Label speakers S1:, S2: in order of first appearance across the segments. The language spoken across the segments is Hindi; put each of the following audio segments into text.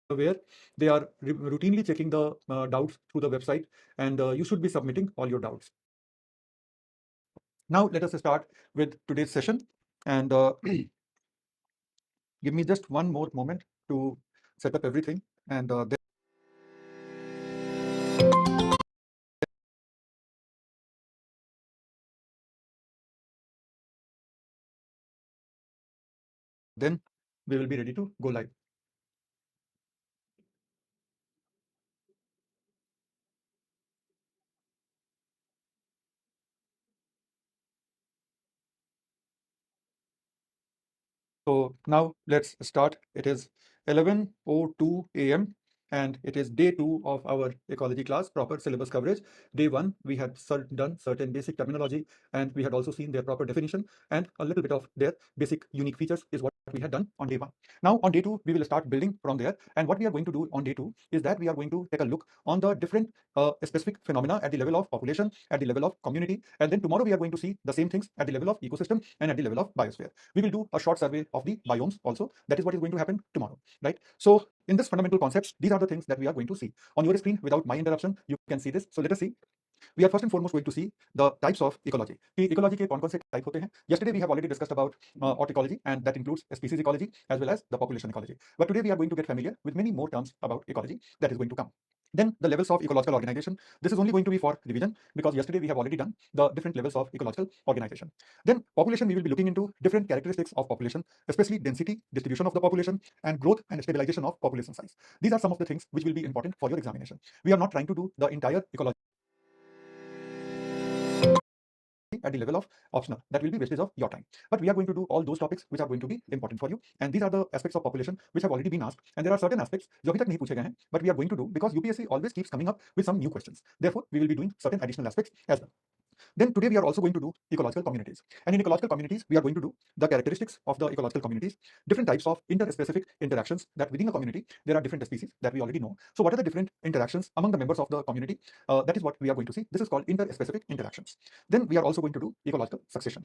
S1: where they are routinely checking the doubts through the website, and you should be submitting all your doubts. Now let us start with today's session, and give me just one more moment to set up everything, and then we will be ready to go live. So now let's start. It is 11:02 a.m. and it is day 2 of our ecology class, proper syllabus coverage. Day 1, we had done certain basic terminology, and we had also seen their proper definition, and a little bit of their basic unique features is what we had done on day 1. Now on day 2, we will start building from there, and what we are going to do on day 2 is that we are going to take a look on the different specific phenomena at the level of population, at the level of community, and then tomorrow we are going to see the same things at the level of ecosystem and at the level of biosphere. We will do a short survey of the biomes also. That is what is going to happen tomorrow, right? So in this fundamental concepts, these are the things that we are going to see. On your screen, without my interruption, you can see this. So let us see. We are first and foremost going to see the types of ecology. कि ecology के कौन-कौन से type होते हैं? Yesterday we have already discussed about hot ecology, and that includes species ecology as well as the population ecology. But today we are going to get familiar with many more terms about ecology that is going to come. Then the levels of ecological organization. This is only going to be for revision because yesterday we have already done the different levels of ecological organization. Then population, we will be looking into different characteristics of population, especially density, distribution of the population, and growth and stabilization of population size. These are some of the things which will be important for your examination. We are not trying to do the entire ecology at the level of optional. That will be wastage of your time. But we are going to do all those topics which are going to be important for you. And these are the aspects of population which have already been asked. And there are certain aspects जो अभी तक नहीं पूछे गए हैं, but we are going to do because UPSC always keeps coming up with some new questions. Therefore, we will be doing certain additional aspects as well. Then today we are also going to do ecological communities. And in ecological communities, we are going to do the characteristics of the ecological communities, different types of interspecific interactions that within a community, there are different species that we already know. So what are the different interactions among the members of the community? That is what we are going to see. This is called interspecific interactions. Then we are also going to do ecological succession.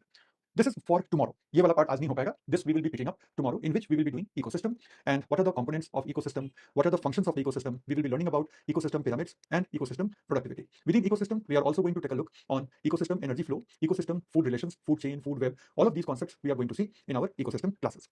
S1: This is for tomorrow. ये वाला part आज नहीं हो पाएगा. This we will be picking up tomorrow, in which we will be doing ecosystem and what are the components of ecosystem, what are the functions of the ecosystem. We will be learning about ecosystem pyramids and ecosystem productivity. Within ecosystem, we are also going to take a look on ecosystem energy flow, ecosystem food relations, food chain, food web. All of these concepts we are going to see in our ecosystem classes.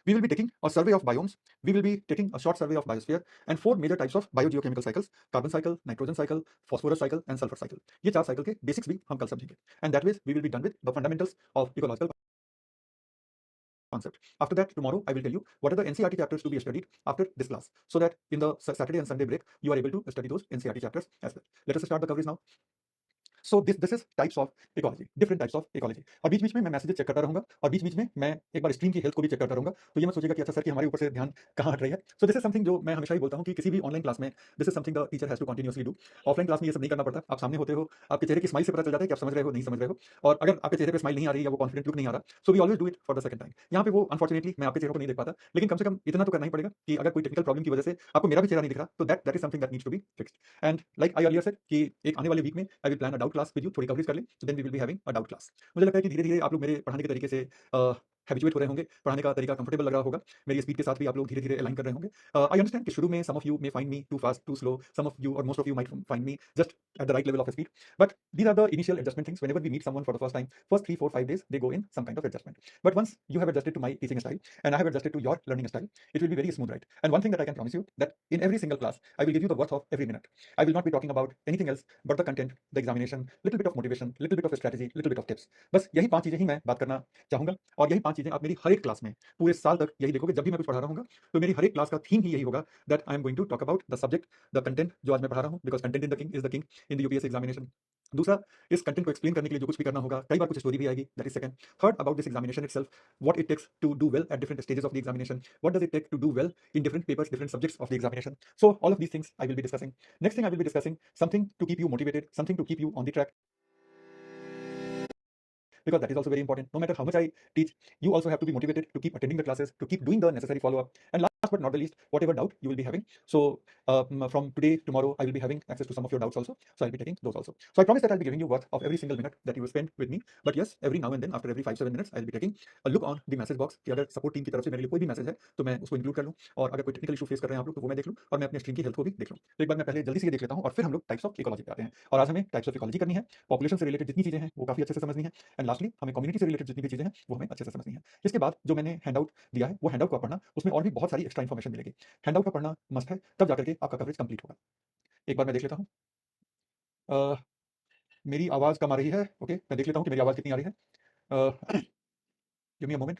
S1: We will be taking a survey of biomes, we will be taking a short survey of biosphere, and 4 major types of biogeochemical cycles: carbon cycle, nitrogen cycle, phosphorus cycle, and sulfur cycle. ये 4 cycle के basics भी हम कल समझेंगे. And that way we will be done with the fundamentals of ecological concept. After that, tomorrow I will tell you what are the NCERT chapters to be studied after this class, so that in the Saturday and Sunday break you are able to study those NCERT chapters as well. Let us start the coverage now. So this is types of ecology, different types of ecology. और बीच बीच में मैं मैसेजेस चेक करता रहूंगा, और बीच बीच में मैं एक बार स्ट्रीम की हेल्थ को भी चेक करता रहूंगा. तो ये मत सोचेगा कि अच्छा सर कि हमारे ऊपर से ध्यान कहाँ हट रही है. सो दिस इज समथिंग जो मैं हमेशा ही बोलता हूँ कि किसी भी ऑनलाइन क्लास में this is something the teacher has to continuously do. Offline class में ये सब नहीं करना पड़ता. आप सामने होते हो, आपके चेहरे की स्माइल से पता चल जाता है कि आप समझ रहे हो नहीं समझ रहे हो. और अगर आपके चेहरे पर स्माइल नहीं आ रही है, वो कॉन्फिडेंट लुक नहीं आ रहा, so we always do it for the second time. यहाँ पे वो अनफॉर्चुनेटली मैं आपके चेहरे को नहीं देख पाता, लेकिन कम से कम इतना तो करना ही पड़ेगा कि अगर कोई टेक्निकल प्रॉब्लम की वजह से आपको मेरा भी चेहरा नहीं दिख रहा, तो that is something that needs to be fixed. And like I earlier said कि एक आने वाले वीक में I will plan a doubt class with you, थोड़ी कवरेज कर लें, then we will be having a doubt class. मुझे लगता है कि धीरे-धीरे आप लोग मेरे पढ़ाने के तरीके से हैबिचुएट हो रहे होंगे, पढ़ाने का तरीका कंफर्टेबल लग रहा होगा. मेरी स्पीड के साथ भी आप लोग धीरे-धीरे अलाइन कर रहे होंगे. आई अंडरस्टैंड कि शुरू में some of you may find me too fast, too slow, some of you or most of you might find me just at the right level of speed. But these are the initial adjustment things. Whenever we meet someone for the first time, first 3, 4, 5 days, they go in some kind of adjustment. But once you have adjusted to my teaching style and I have adjusted to your learning style, it will be very smooth, right? And one thing that I can promise you, that in every single class, I will give you the worth of every minute. I will not be talking about anything else but the content, the examination, little bit of motivation, little bit of strategy, little bit of tips. बस यही 5 चीजें ही मैं बात करना चाहूंगा, और यही 5 चीजें आप मेरी हर एक क्लास में पूरे साल तक यही देखोगे. जब भी मैं कुछ पढ़ा रहा हूँ तो मेरी हर एक क्लास का थीम ही यही होगा, that I am going to talk about the subject, the content जो आज मैं पढ़ा रहा हूँ, because content is the king in the UPSC examination. दूसरा, इस कंटेंट को एक्सप्लेन करने के लिए जो कुछ भी करना होगा, कई बार कुछ स्टोरी भी आएगी, that is second. Third, about this examination itself, what it takes to do well at different stages of the examination, what does it take to do well in different papers, different subjects of the examination. So all of these things I will be discussing. Next thing I will be discussing something to keep you motivated, something to keep you on the track. because that is also very important. No matter how much I teach, you also have to be motivated to keep attending the classes, to keep doing the necessary follow-up. And last but not the least, whatever doubt you will be having. So from today, tomorrow, I will be having access to some of your doubts also. So I'll be taking those also. So I promise that I'll be giving you worth of every single minute that you will spend with me. But yes, every now and then, after every 5-7 minutes, I'll be taking a look on the message box कि अगर सपोर्ट टीम की तरफ से मेरे लिए कोई भी मैसेज है तो मैं उसको इंक्लूड कर लूँ, और अगर कोई टेक्निकल इशू फेस कर रहे हैं आप लोग तो वो मैं देख लूँ, और मैं अपने स्ट्रीम की हेल्थ को भी देख लूँ। तो एक बार मैं पहले जल्दी से ये देख लेता हूँ और फिर हम लोग टाइप्स ऑफ इकोलॉजी पे आते हैं। और आज हमें टाइप्स ऑफ इकोलॉजी करनी है, पॉपुलेशन से रिलेटेड जितनी चीजें हैं वो काफी अच्छे से समझनी है, एंड लास्टली हमें कम्युनिटी से रिलेटेड जितनी भी चीजें हैं वो हमें अच्छे से समझनी है। इसके बाद जो मैंने हैंडआउट दिया है वो हैंडआउट को पढ़ना, उसमें और भी बहुत सारी एक्स्ट्रा इन्फॉर्मेशन मिलेगी। हैंडआउट का पढ़ना मस्ट है, तब जाकर के आपका कवरेज कंप्लीट होगा। एक बार मैं देख लेता हूँ मेरी आवाज कम आ रही है। ओके, मैं देख लेता हूँ कि मेरी आवाज कितनी आ रही है। Give me a moment.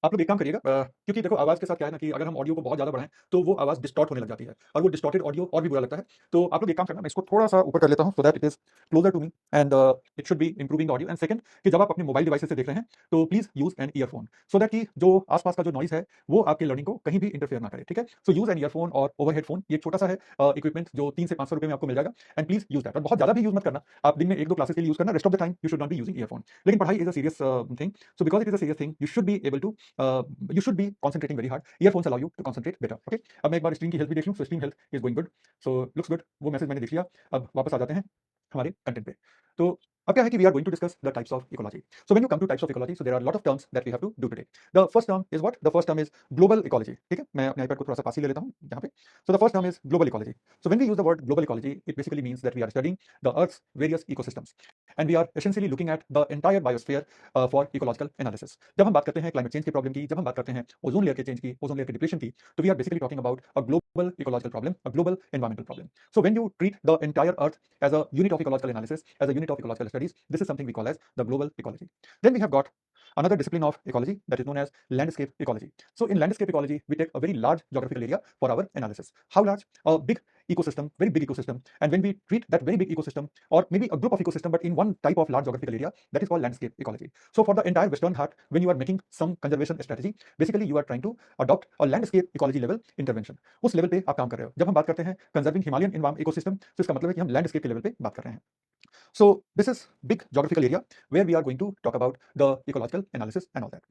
S1: आप लोग एक काम करिएगा, क्योंकि देखो आवाज के साथ क्या है ना कि अगर हम ऑडियो को बहुत ज्यादा बढ़ाएं तो वो आवाज डिस्टॉर्ट होने लग जाती है, और वो डिस्टॉर्टेड ऑडियो और भी बुरा लगता है। तो आप लोग एक काम करना, मैं इसको थोड़ा सा ऊपर कर लेता हूं so that it is closer to me, and it should be improving the audio. And second, कि जब आप अपने मोबाइल डिवाइसेस से देख रहे हैं तो please use N earphone, so that कि जो आसपास का जो नॉइज है वो आपके लर्निंग को कहीं भी इंटरफेयर ना करे। ठीक है, सो यूज एन ईयरफोन और ओवर हेडफोन, ये एक छोटा सा है इक्विपमेंट जो 300 से 500 रुपए में आपको मिल जाएगा, एंड प्लीज यूज दैट। और बहुत ज्यादा भी यूज मत करना, आप दिन में 1-2 क्लासेस के लिए यूज करना, rest of the time you should not be using earphone. लेकिन पढ़ाई is a serious thing, so because it is a serious thing you should be able to you should be concentrating very hard. Earphones allow you to concentrate better. Okay, अब मैं एक बार स्ट्रीम की हेल्थ भी देख लूं। So stream health is going good, so looks good. वो मैसेज मैंने देख लिया। अब वापस आ जाते हैं हमारे कंटेंट पे। तो अब क्या है कि we are going to discuss the types of ecology. So when you come to types of ecology, so there are lot of terms that we have to do today. The first term is what? The first term is global ecology. ठीक है, मैं अपने आईपैड को थोड़ा सा पास ही ले लेता हूं यहां पे। So the first term is global ecology. So when we use the word global ecology, it basically means that we are studying the earth's various ecosystems, and we are essentially looking at the entire biosphere for ecological analysis. जब हम बात करते हैं क्लाइमेट चेंज की प्रॉब्लम की, जब हम बात करते हैं ओजोन लेयर के चेंज की, ओजोन लेयर के डिप्लेशन की, तो we are basically talking about a global ecological problem, a global environmental problem. So when you treat the entire earth as a unit of ecological analysis, as a unit of ecological studies, this is something we call as the global ecology. Then we have got another discipline of ecology that is known as landscape ecology. So in landscape ecology, we take a very large geographical area for our analysis. How large? A big ecosystem, very big ecosystem. And when we treat that very big ecosystem, or maybe a group of ecosystem, but in one type of large geographical area, that is called landscape ecology. So for the entire Western Ghat, when you are making some conservation strategy, basically you are trying to adopt a landscape ecology level intervention. उस लेवल पे आप काम कर रहे हो। जब हम बात करते हैं कंजर्विंग हिमालयन इकोसिस्टम, तो इसका मतलब है कि हम लैंडस्केप के लेवल पे बात कर रहे हैं। So this is big geographical area where we are going to talk about the ecological analysis and all that.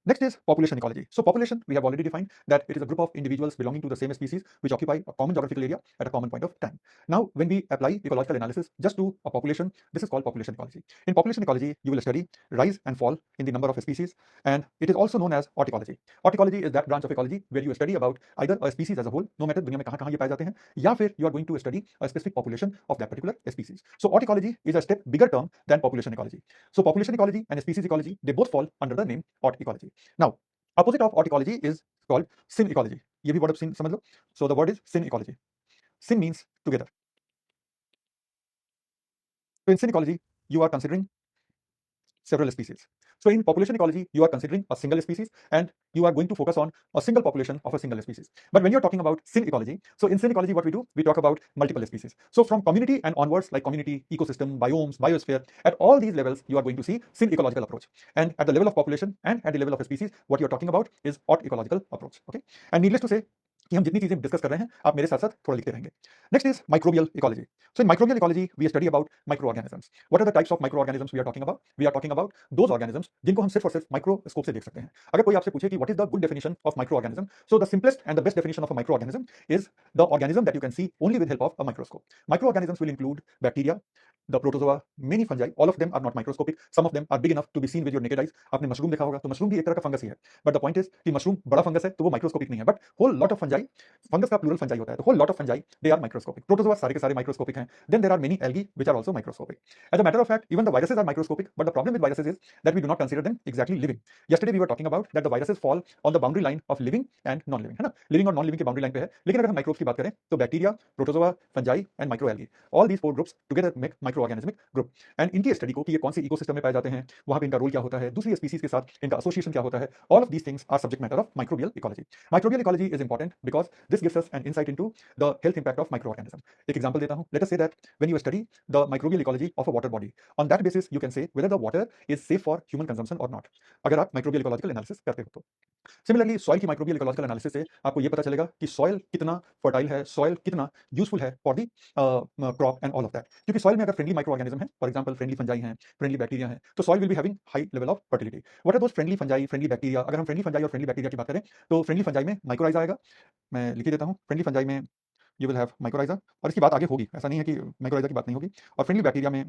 S1: Next is population ecology. So population, we have already defined that it is a group of individuals belonging to the same species which occupy a common geographical area at a common point of time. Now, when we apply ecological analysis just to a population, this is called population ecology. In population ecology, you will study rise and fall in the number of species, and it is also known as horticology. Horticology is that branch of ecology where you study about either a species as a whole, no matter दुनिया में कहाँ-कहाँ ये पाए जाते हैं, या फिर you are going to study a specific population of that particular species. So horticology is a step bigger term than population ecology. So population ecology and species ecology, they both fall under the name horticology. Now, opposite of horticology is called syn ecology. ये भी word of syn समझ लो. So the word is syn ecology. Syn means together. So in syn ecology, you are considering several species. So in population ecology, you are considering a single species, and you are going to focus on a single population of a single species. But when you're talking about syn ecology, so in syn ecology, what we do, we talk about multiple species. So from community and onwards, like community, ecosystem, biomes, biosphere, at all these levels, you are going to see syn ecological approach. And at the level of population and at the level of a species, what you're talking about is hort ecological approach. Okay, and needless to say, कि हम जितनी चीजें डिस्कस कर रहे हैं आप मेरे साथ साथ थोड़ा लिखते रहेंगे। Next is microbial ecology. So in microbial ecology we study about micro organisms. What are the types of micro organisms we are talking about? We are talking about those organisms जिनको हम सिर्फ और सिर्फ माइक्रोस्कोप से देख सकते हैं। अगर कोई आपसे पूछे कि what is the good definition of micro organism, so the simplest and the best definition of a micro organism is the organism that you can see only with help of a microscope. Micro organisms will include bacteria, the protozoa, many fungi, all of them are not microscopic, some of them are big enough to be seen with your naked eyes. आपने मशरूम देखा होगा, तो मशरूम भी एक तरह का फंगस ही है, बट द पॉइंट इज कि मशरूम बड़ा फंगस है तो वो माइक्रोस्कोपिक नहीं है, but whole lot of fungi, fungus का प्लूरल फंजाई होता है, तो whole lot of fungi they are microscopic. Protozoa सारे के सारे माइक्रोस्कोपिक हैं। Then there are many algae which are also microscopic. As a matter of fact, even the viruses are microscopic, but the problem with viruses is that we do not consider them exactly living. Yesterday we were talking about that the viruses fall on the boundary line of living and non living, है ना, लिविंग और नॉन लिविंग की बाउंड्री लाइन पे है। लेकिन अगर हम माइक्रोब्स की बात करें तो bacteria, protozoa, fungi and micro algae, all these four groups together make micro organismic group. And इनकी स्टडी को कि ये कौन से इकोसिस्टम में पाए जाते हैं, वहां पे इनका रोल क्या होता है, दूसरी स्पीसीज के साथ इनका एसोसिएशन क्या होता है, all of these things are subject matter of microbial ecology. Microbial ecology is important because this gives us an insight into the health impact of microorganism. एक example देता हूँ. Let us say that when you study the microbial ecology of a water body, on that basis you can say whether the water is safe for human consumption or not. अगर आप microbial ecological analysis करते हो तो. सिमिलरली सॉइल की माइक्रोबियल इकोलॉजिकल एनालिसिस से आपको ये पता चलेगा कि सॉइल कितना फर्टाइल है, सॉइल कितना यूजफुल है for the crop and all of that. क्योंकि सॉइल में अगर फ्रेंडली माइक्रो ऑर्गेनिज्म है, फॉर एग्जांपल फ्रेंडली फंजाई हैं, फ्रेंडली बैक्टीरिया हैं, तो soil will be having high level of fertility. What are those friendly fungi, friendly bacteria? अगर हम फ्रेंडली फंजाई और फ्रेंडली बैक्टीरिया की बात करें तो फ्रेंडली फंजाई में माइक्रोराइजा आएगा. मैं लिख ही देता हूँ. फ्रेंडली फंजाई में यू विल हैव माइक्रोराइजा, और इसकी बात आगे होगी, ऐसा नहीं है कि माइक्रोराइजा की बात नहीं होगी. और फ्रेंडली बैक्टीरिया में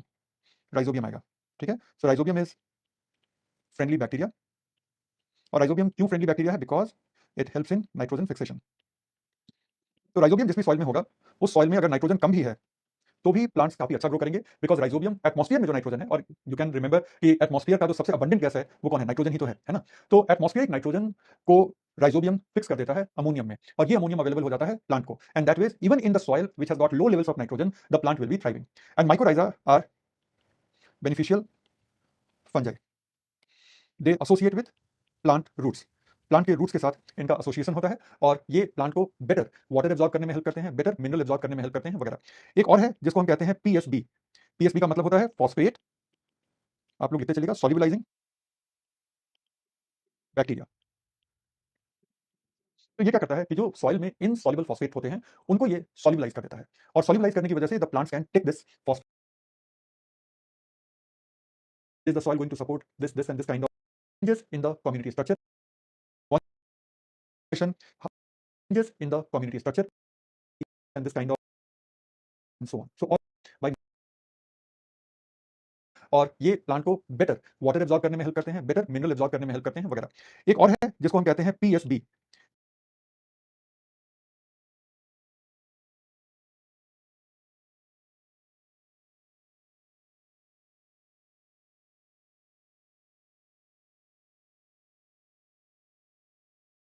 S1: राइजोबियम आएगा. ठीक है. सो राइजोबियम इज फ्रेंडली बैक्टीरिया. और राइजोबियम क्यों फ्रेंडली बैक्टीरिया है? Because it helps in nitrogen fixation. तो राइजोबियम जिस भी सॉइल में होगा, उस सॉइल में अगर नाइट्रोजन कम भी है तो भी प्लांट्स काफी अच्छा ग्रो करेंगे, बिकॉज राइजोबियम एटमॉस्फेयर में जो नाइट्रोजन है, और यू कैन रिमेंबर कि एटमॉस्फेयर का जो सबसे अबंडेंट गैस है वो कौन है? नाइट्रोजन ही तो है ना. तो एटमॉस्फेरिक नाइट्रोजन को राइजोबियम फिक्स कर देता है अमोनियम में, और ये अमोनियम अवेलेबल हो जाता है प्लांट को, and that ways even in the soil which has got low levels of nitrogen the plant will be thriving. And mycorrhiza are beneficial fungi. They associate with plant roots. Plant के रूट्स के साथ इनका एसोसिएशन होता है, और ये प्लांट को बेटर वाटर एब्जॉर्ब करने में हेल्प करते हैं, बेटर मिनरल एब्जॉर्ब करने में हेल्प करते हैं वगैरह. एक और है जिसको हम कहते हैं पीएसबी. पीएसबी का मतलब होता है फॉस्फेट, आप लोग लिखते चलिएगा, सॉल्युबलाइजिंग बैक्टीरिया. तो ये क्या करता है कि जो सॉइल में इनसॉल्युबल फॉस्फेट होते हैं उनको ये सॉल्युबलाइज कर देता है, और सॉल्युबलाइज करने की वजह से the plants can take this phosphate. Is the soil going to support this and this kind of changes in the community structure. Changes in the community structure and this kind of and so on. So all by और ये प्लांट को बेटर वाटर एब्जॉर्ब करने में हेल्प करते हैं, बेटर मिनरल एब्जॉर्ब करने में हेल्प करते हैं वगैरह. एक और है जिसको हम कहते हैं पीएसबी.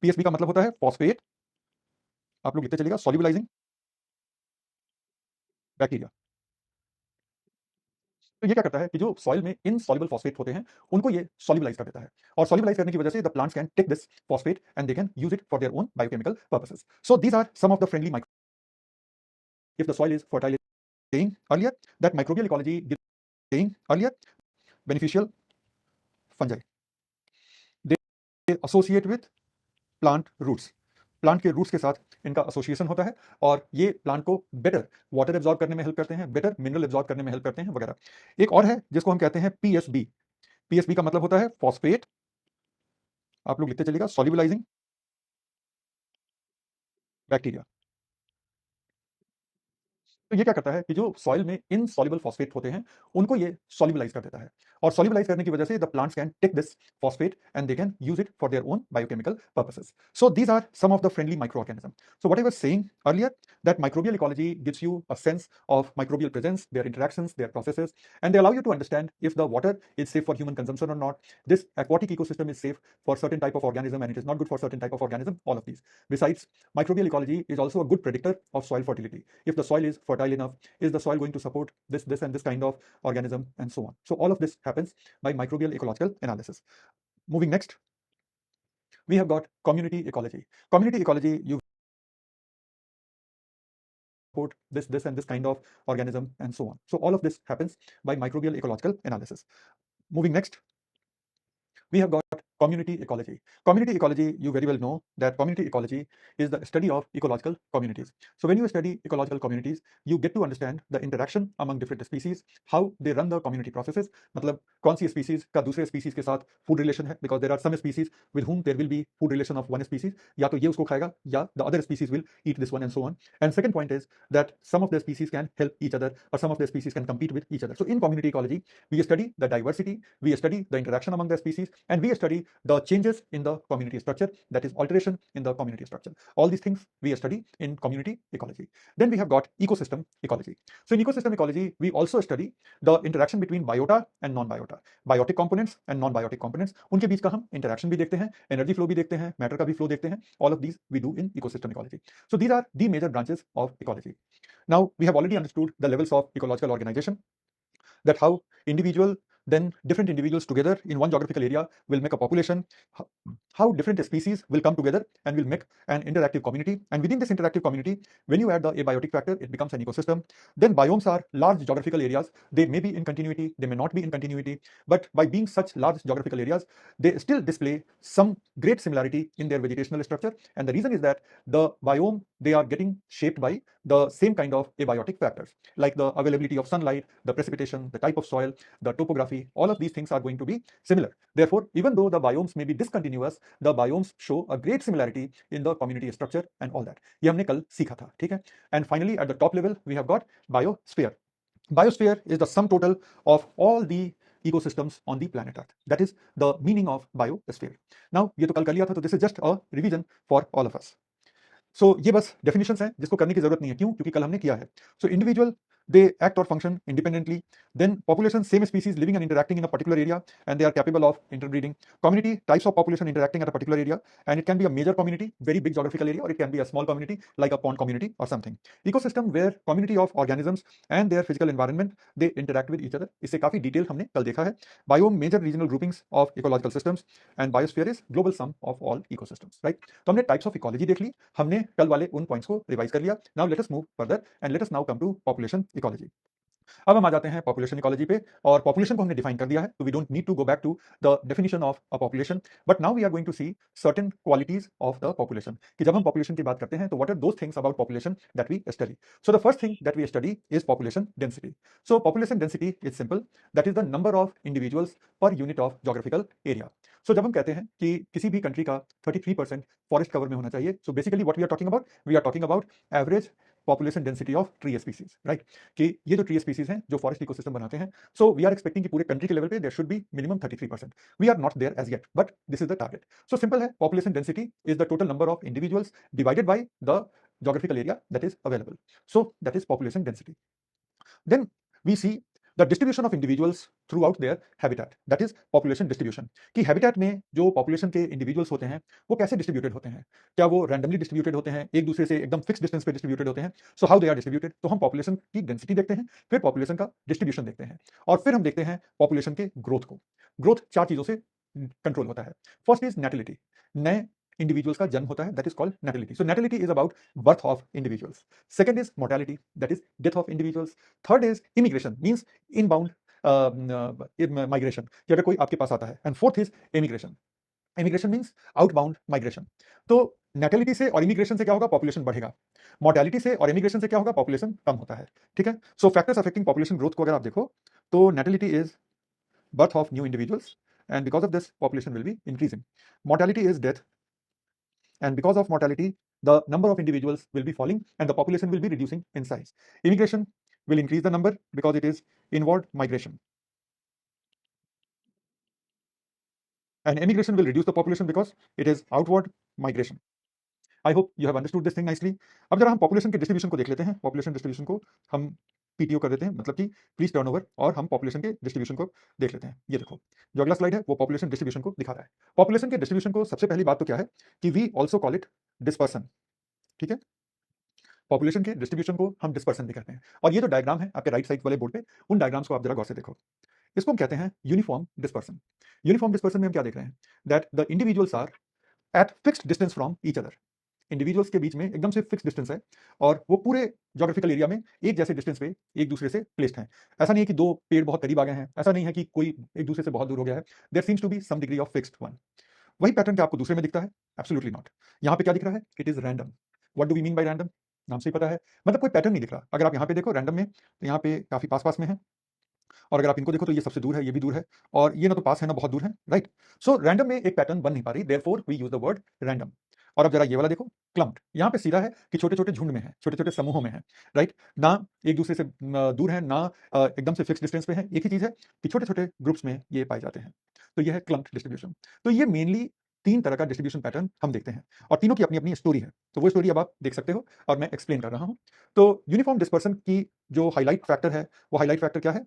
S1: पीएसबी का मतलब होता है फॉस्फेट, आप लोग लिखते चलिएगा, सॉल्युबलाइजिंग बैक्टीरिया. तो ये क्या करता है कि जो सॉइल में इनसॉल्युबल फॉस्फेट होते हैं उनको ये सॉल्युबलाइज कर देता है, और सॉल्युबलाइज करने की वजह से the plants can take this phosphate and they can use it for their own biochemical purposes. So these are some of the friendly micro. If the soil is fertile, saying earlier that microbial ecology gives, saying earlier beneficial fungi. They associate with plant roots. Plant के रूट्स के साथ इनका एसोसिएशन होता है, और ये प्लांट को बेटर वाटर एब्जॉर्ब करने में हेल्प करते हैं, बेटर मिनरल एब्जॉर्ब करने में हेल्प करते हैं वगैरह. एक और है जिसको हम कहते हैं पीएसबी. पीएसबी का मतलब होता है फॉस्फेट, आप लोग लिखते चलिएगा, सॉल्युबलाइजिंग बैक्टीरिया. तो ये क्या करता है कि जो सॉइल में इनसॉल्युबल फॉस्फेट होते हैं उनको ये सॉल्युबलाइज कर देता है, और सॉल्युबलाइज करने की वजह से the plants can take this phosphate and they can use it for their own biochemical purposes. So these are some of the friendly micro organism. So what I was saying earlier, that microbial ecology gives you a sense of microbial presence, their interactions, their processes, and they allow you to understand if the water is safe for human consumption or not. This aquatic ecosystem is safe for certain type of organism and it is not good for certain type of organism, all of these. Besides, microbial ecology is also a good predictor of soil fertility. If the soil is fertile enough, is the soil going to support this and this kind of organism, and so on. So all of this happens by microbial ecological analysis. Moving next, we have got community ecology. Community ecology, you support this and this kind of organism, and so on. So all of this happens by microbial ecological analysis. Moving next, we have got community ecology. Community ecology, you very well know that community ecology is the study of ecological communities. So when you study ecological communities, you get to understand the interaction among different species, how they run the community processes. मतलब कौन सी species का दूसरे species के साथ food relation है, because there are some species with whom there will be food relation of one species, या तो ये उसको खाएगा या the other species will eat this one, and so on. And second point is that some of the species can help each other, or some of the species can compete with each other. So in community ecology, we study the diversity, we study the interaction among the species, and we study the changes in the community structure, that is alteration in the community structure. All these things we study in community ecology. Then we have got ecosystem ecology. So in ecosystem ecology, we also study the interaction between biota and non-biota, biotic components and non-biotic components. उनके बीच का हम interaction भी देखते हैं, energy flow भी देखते हैं, matter का भी flow देखते हैं. All of these we do in ecosystem ecology. So these are the major branches of ecology. Now we have already understood the levels of ecological organization, that how individual, then different individuals together in one geographical area will make a population, how different species will come together and will make an interactive community, and within this interactive community, when you add the abiotic factor, it becomes an ecosystem. Then biomes are large geographical areas. They may be in continuity, they may not be in continuity, but by being such large geographical areas, they still display some great similarity in their vegetational structure. And the reason is that the biome, they are getting shaped by the same kind of abiotic factors, like the availability of sunlight, the precipitation, the type of soil, the topography. All of these things are going to be similar. Therefore, even though the biomes may be discontinuous, the biomes show a great similarity in the community structure and all that. ये हमने कल सीखा था, ठीक है. And finally, at the top level, we have got biosphere. Biosphere is the sum total of all the ecosystems on the planet Earth. That is the meaning of biosphere. Now, ये तो कल कर लिया था, तो this is just a revision for all of us. So ये बस definitions हैं जिसको करने की जरूरत नहीं है. क्यों? क्योंकि कल हमने किया है. So individual, they act or function independently. Then population, same species living and interacting in a particular area, and they are capable of interbreeding. Community, types of population interacting at a particular area, and it can be a major community, very big geographical area, or it can be a small community like a pond community or something. Ecosystem, where community of organisms and their physical environment, they interact with each other. इससे काफी detail हमने कल देखा है. Biome, major regional groupings of ecological systems, and biosphere is global sum of all ecosystems. Right? तो हमने types of ecology देख ली, हमने कल वाले उन पॉइंट्स को रिवाइज कर लिया. Now let us move further and let us now come to population ecology. अब हम आ जाते हैं पॉपुलेशन इकोलॉजी पे, और पॉपुलेशन को हमने डिफाइन कर दिया है, तो we don't need to go back to the definition of a population. But now we are going to see certain qualities of the population, कि जब हम पॉपुलेशन की बात करते हैं तो what are those things about population that we study. So the first thing that we study is population density. So population density is simple, that is the number of individuals per unit of geographical area. So जब हम कहते हैं कि किसी भी कंट्री का 33% फॉरेस्ट कवर में होना चाहिए, so basically what we are talking about, we are talking about average population density of tree species. Right, कि ये जो ट्री स्पीसीज हैं जो फॉरेस्ट इकोसिस्टम बनाते हैं, सो वी आर एक्सपेक्टिंग कि पूरे कंट्री के लेवल पे there should be minimum 33%. We are not there as yet, but this is the target. So simple है, population density is the total number of individuals divided by the geographical area that is available. So that is population density. Then we see the distribution of individuals throughout their habitat, that is population distribution. कि habitat में जो population के individuals होते हैं वो कैसे distributed होते हैं. क्या वो randomly distributed होते हैं, एक दूसरे से एकदम fixed distance पे distributed होते हैं. So how they are distributed, तो हम population की density देखते हैं, फिर population का distribution देखते हैं, और फिर हम देखते हैं population के growth को. growth चार चीजों से कंट्रोल होता है. फर्स्ट इज natality, नए इंडिविजुअल्स का जन्म होता है, that is called natality. So natality is about birth of individuals. Second is mortality, that is death of individuals. Third is immigration, means inbound migration, कि अगर कोई आपके पास आता है. And fourth is immigration. Immigration means outbound migration. तो natality से और इमिग्रेशन से क्या होगा, पॉपुलेशन बढ़ेगा. मोर्टेलिटी से और इमिग्रेशन से क्या होगा, पॉपुलेशन कम होता है. ठीक है. सो फैक्टर्स अफेक्टिंग पॉपुलेशन ग्रोथ को अगर आप देखो तो natality is birth of new individuals, and because of this population will be increasing. Mortality is death, and because of mortality the number of individuals will be falling and the population will be reducing in size. Immigration will increase the number because it is inward migration, and emigration will reduce the population because it is outward migration. I hope you have understood this thing nicely. अब जरा हम पॉपुलेशन के डिस्ट्रीब्यूशन को देख लेते हैं. पॉपुलेशन डिस्ट्रीब्यूशन को हम पीटीओ कर देते हैं, मतलब कि प्लीज टर्न ओवर, और हम पॉपुलेशन के डिस्ट्रीब्यूशन को देख लेते हैं. ये देखो, जो अगला स्लाइड है वो पॉपुलेशन डिस्ट्रीब्यूशन को दिखा रहा है. पॉपुलेशन के डिस्ट्रीब्यूशन को सबसे पहली बात तो क्या है कि we also call it dispersion. ठीक है, पॉपुलेशन के डिस्ट्रीब्यूशन को हम डिस्पर्सन भी कहते हैं. और ये जो डायग्राम है आपके राइट साइड वाले बोर्ड पे, उन डायग्राम्स को आप जरा गौर से देखो. इसको हम कहते हैं यूनिफॉर्म डिस्पर्सन. यूनिफॉर्म डिस्पर्सन में हम क्या देख रहे हैं, that the individuals are at fixed distance from each other. Individuals के बीच में एकदम से फिक्स डिस्टेंस है, और वो पूरे ज्योग्राफिकल एरिया में एक जैसे डिस्टेंस पे एक दूसरे से प्लेस्ड हैं. ऐसा नहीं है कि दो पेड़ बहुत करीब आ गए हैं, ऐसा नहीं है कि कोई एक दूसरे से बहुत दूर हो गया है. There seems to be some degree of fixed one. वही पैटर्न क्या आपको दूसरे में दिखता है? Absolutely not. यहाँ पे क्या दिख रहा है? It is random. What do we mean by random? नाम से ही पता है, मतलब कोई पैटर्न नहीं दिख रहा. अगर आप यहाँ पे देखो रैंडम में, तो यहाँ पे काफी पास पास में है, और अगर आप इनको देखो तो ये सबसे दूर है, ये भी दूर है, और ये ना तो पास है ना बहुत दूर है. राइट. सो रैंडम में एक पैटर्न बन नहीं पा रही, therefore we use the word random. और अब जरा ये वाला देखो, क्लम्प्ड. यहाँ पे सीधा है कि छोटे छोटे झुंड में है, छोटे छोटे समूहों में है. राइट, ना एक दूसरे से दूर है, ना एकदम से फिक्स डिस्टेंस पे है. एक ही चीज है कि छोटे छोटे ग्रुप्स में ये पाए जाते हैं. तो ये है क्लम्प्ड डिस्ट्रीब्यूशन. तो ये मेनली तीन तरह का डिस्ट्रीब्यूशन पैटर्न हम देखते हैं, और तीनों की अपनी अपनी स्टोरी है. तो वो स्टोरी अब आप देख सकते हो और मैं एक्सप्लेन कर रहा हूँ. तो यूनिफॉर्म डिस्पर्सन की जो हाईलाइट फैक्टर है, वो हाईलाइट फैक्टर क्या है?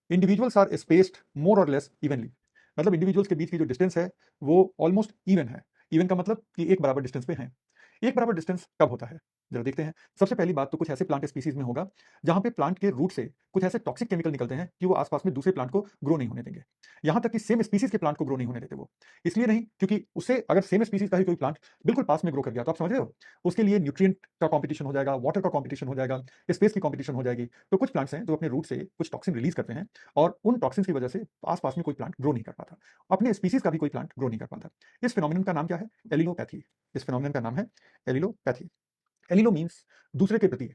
S1: इंडिविजुअल्स आर स्पेस्ड मोर और लेस इवनली. मतलब इंडिविजुअल्स के बीच की जो डिस्टेंस है वो ऑलमोस्ट इवन है. इवन का मतलब कि एक बराबर डिस्टेंस पे हैं. एक बराबर डिस्टेंस कब होता है? जरा देखते हैं। सबसे पहली बात तो कुछ ऐसे प्लांट स्पीसीज में होगा जहां पे प्लांट के रूट से कुछ ऐसे टॉक्सिक केमिकल निकलते हैं कि वो आसपास में दूसरे प्लांट को ग्रो नहीं होने देंगे। यहां तक कि सेम स्पीसीज के प्लांट को ग्रो नहीं होने देते वो, इसलिए नहीं क्योंकि उससे अगर सेम स्पीसीज का ही कोई प्लांट बिल्कुल पास में ग्रो कर गया तो आप समझ रहे हो, उसके लिए न्यूट्रिएंट का कॉम्पिटिशन हो जाएगा, वाटर का कॉम्पिटिशन हो जाएगा, स्पेस की कॉम्पिटिशन हो जाएगी। तो कुछ प्लांट्स हैं जो अपने रूट से कुछ टॉक्सिन रिलीज करते हैं और उन टॉक्सिन की वजह से आसपास में कोई प्लांट ग्रो नहीं कर पाता, अपने स्पीसीज का भी कोई प्लांट ग्रो नहीं कर पाता। इस फिनोमिनन का नाम क्या है? एलिलोपैथी। इस फिनोमिनन का नाम है एलिलोपैथी। एलिलो मीन्स दूसरे के प्रति,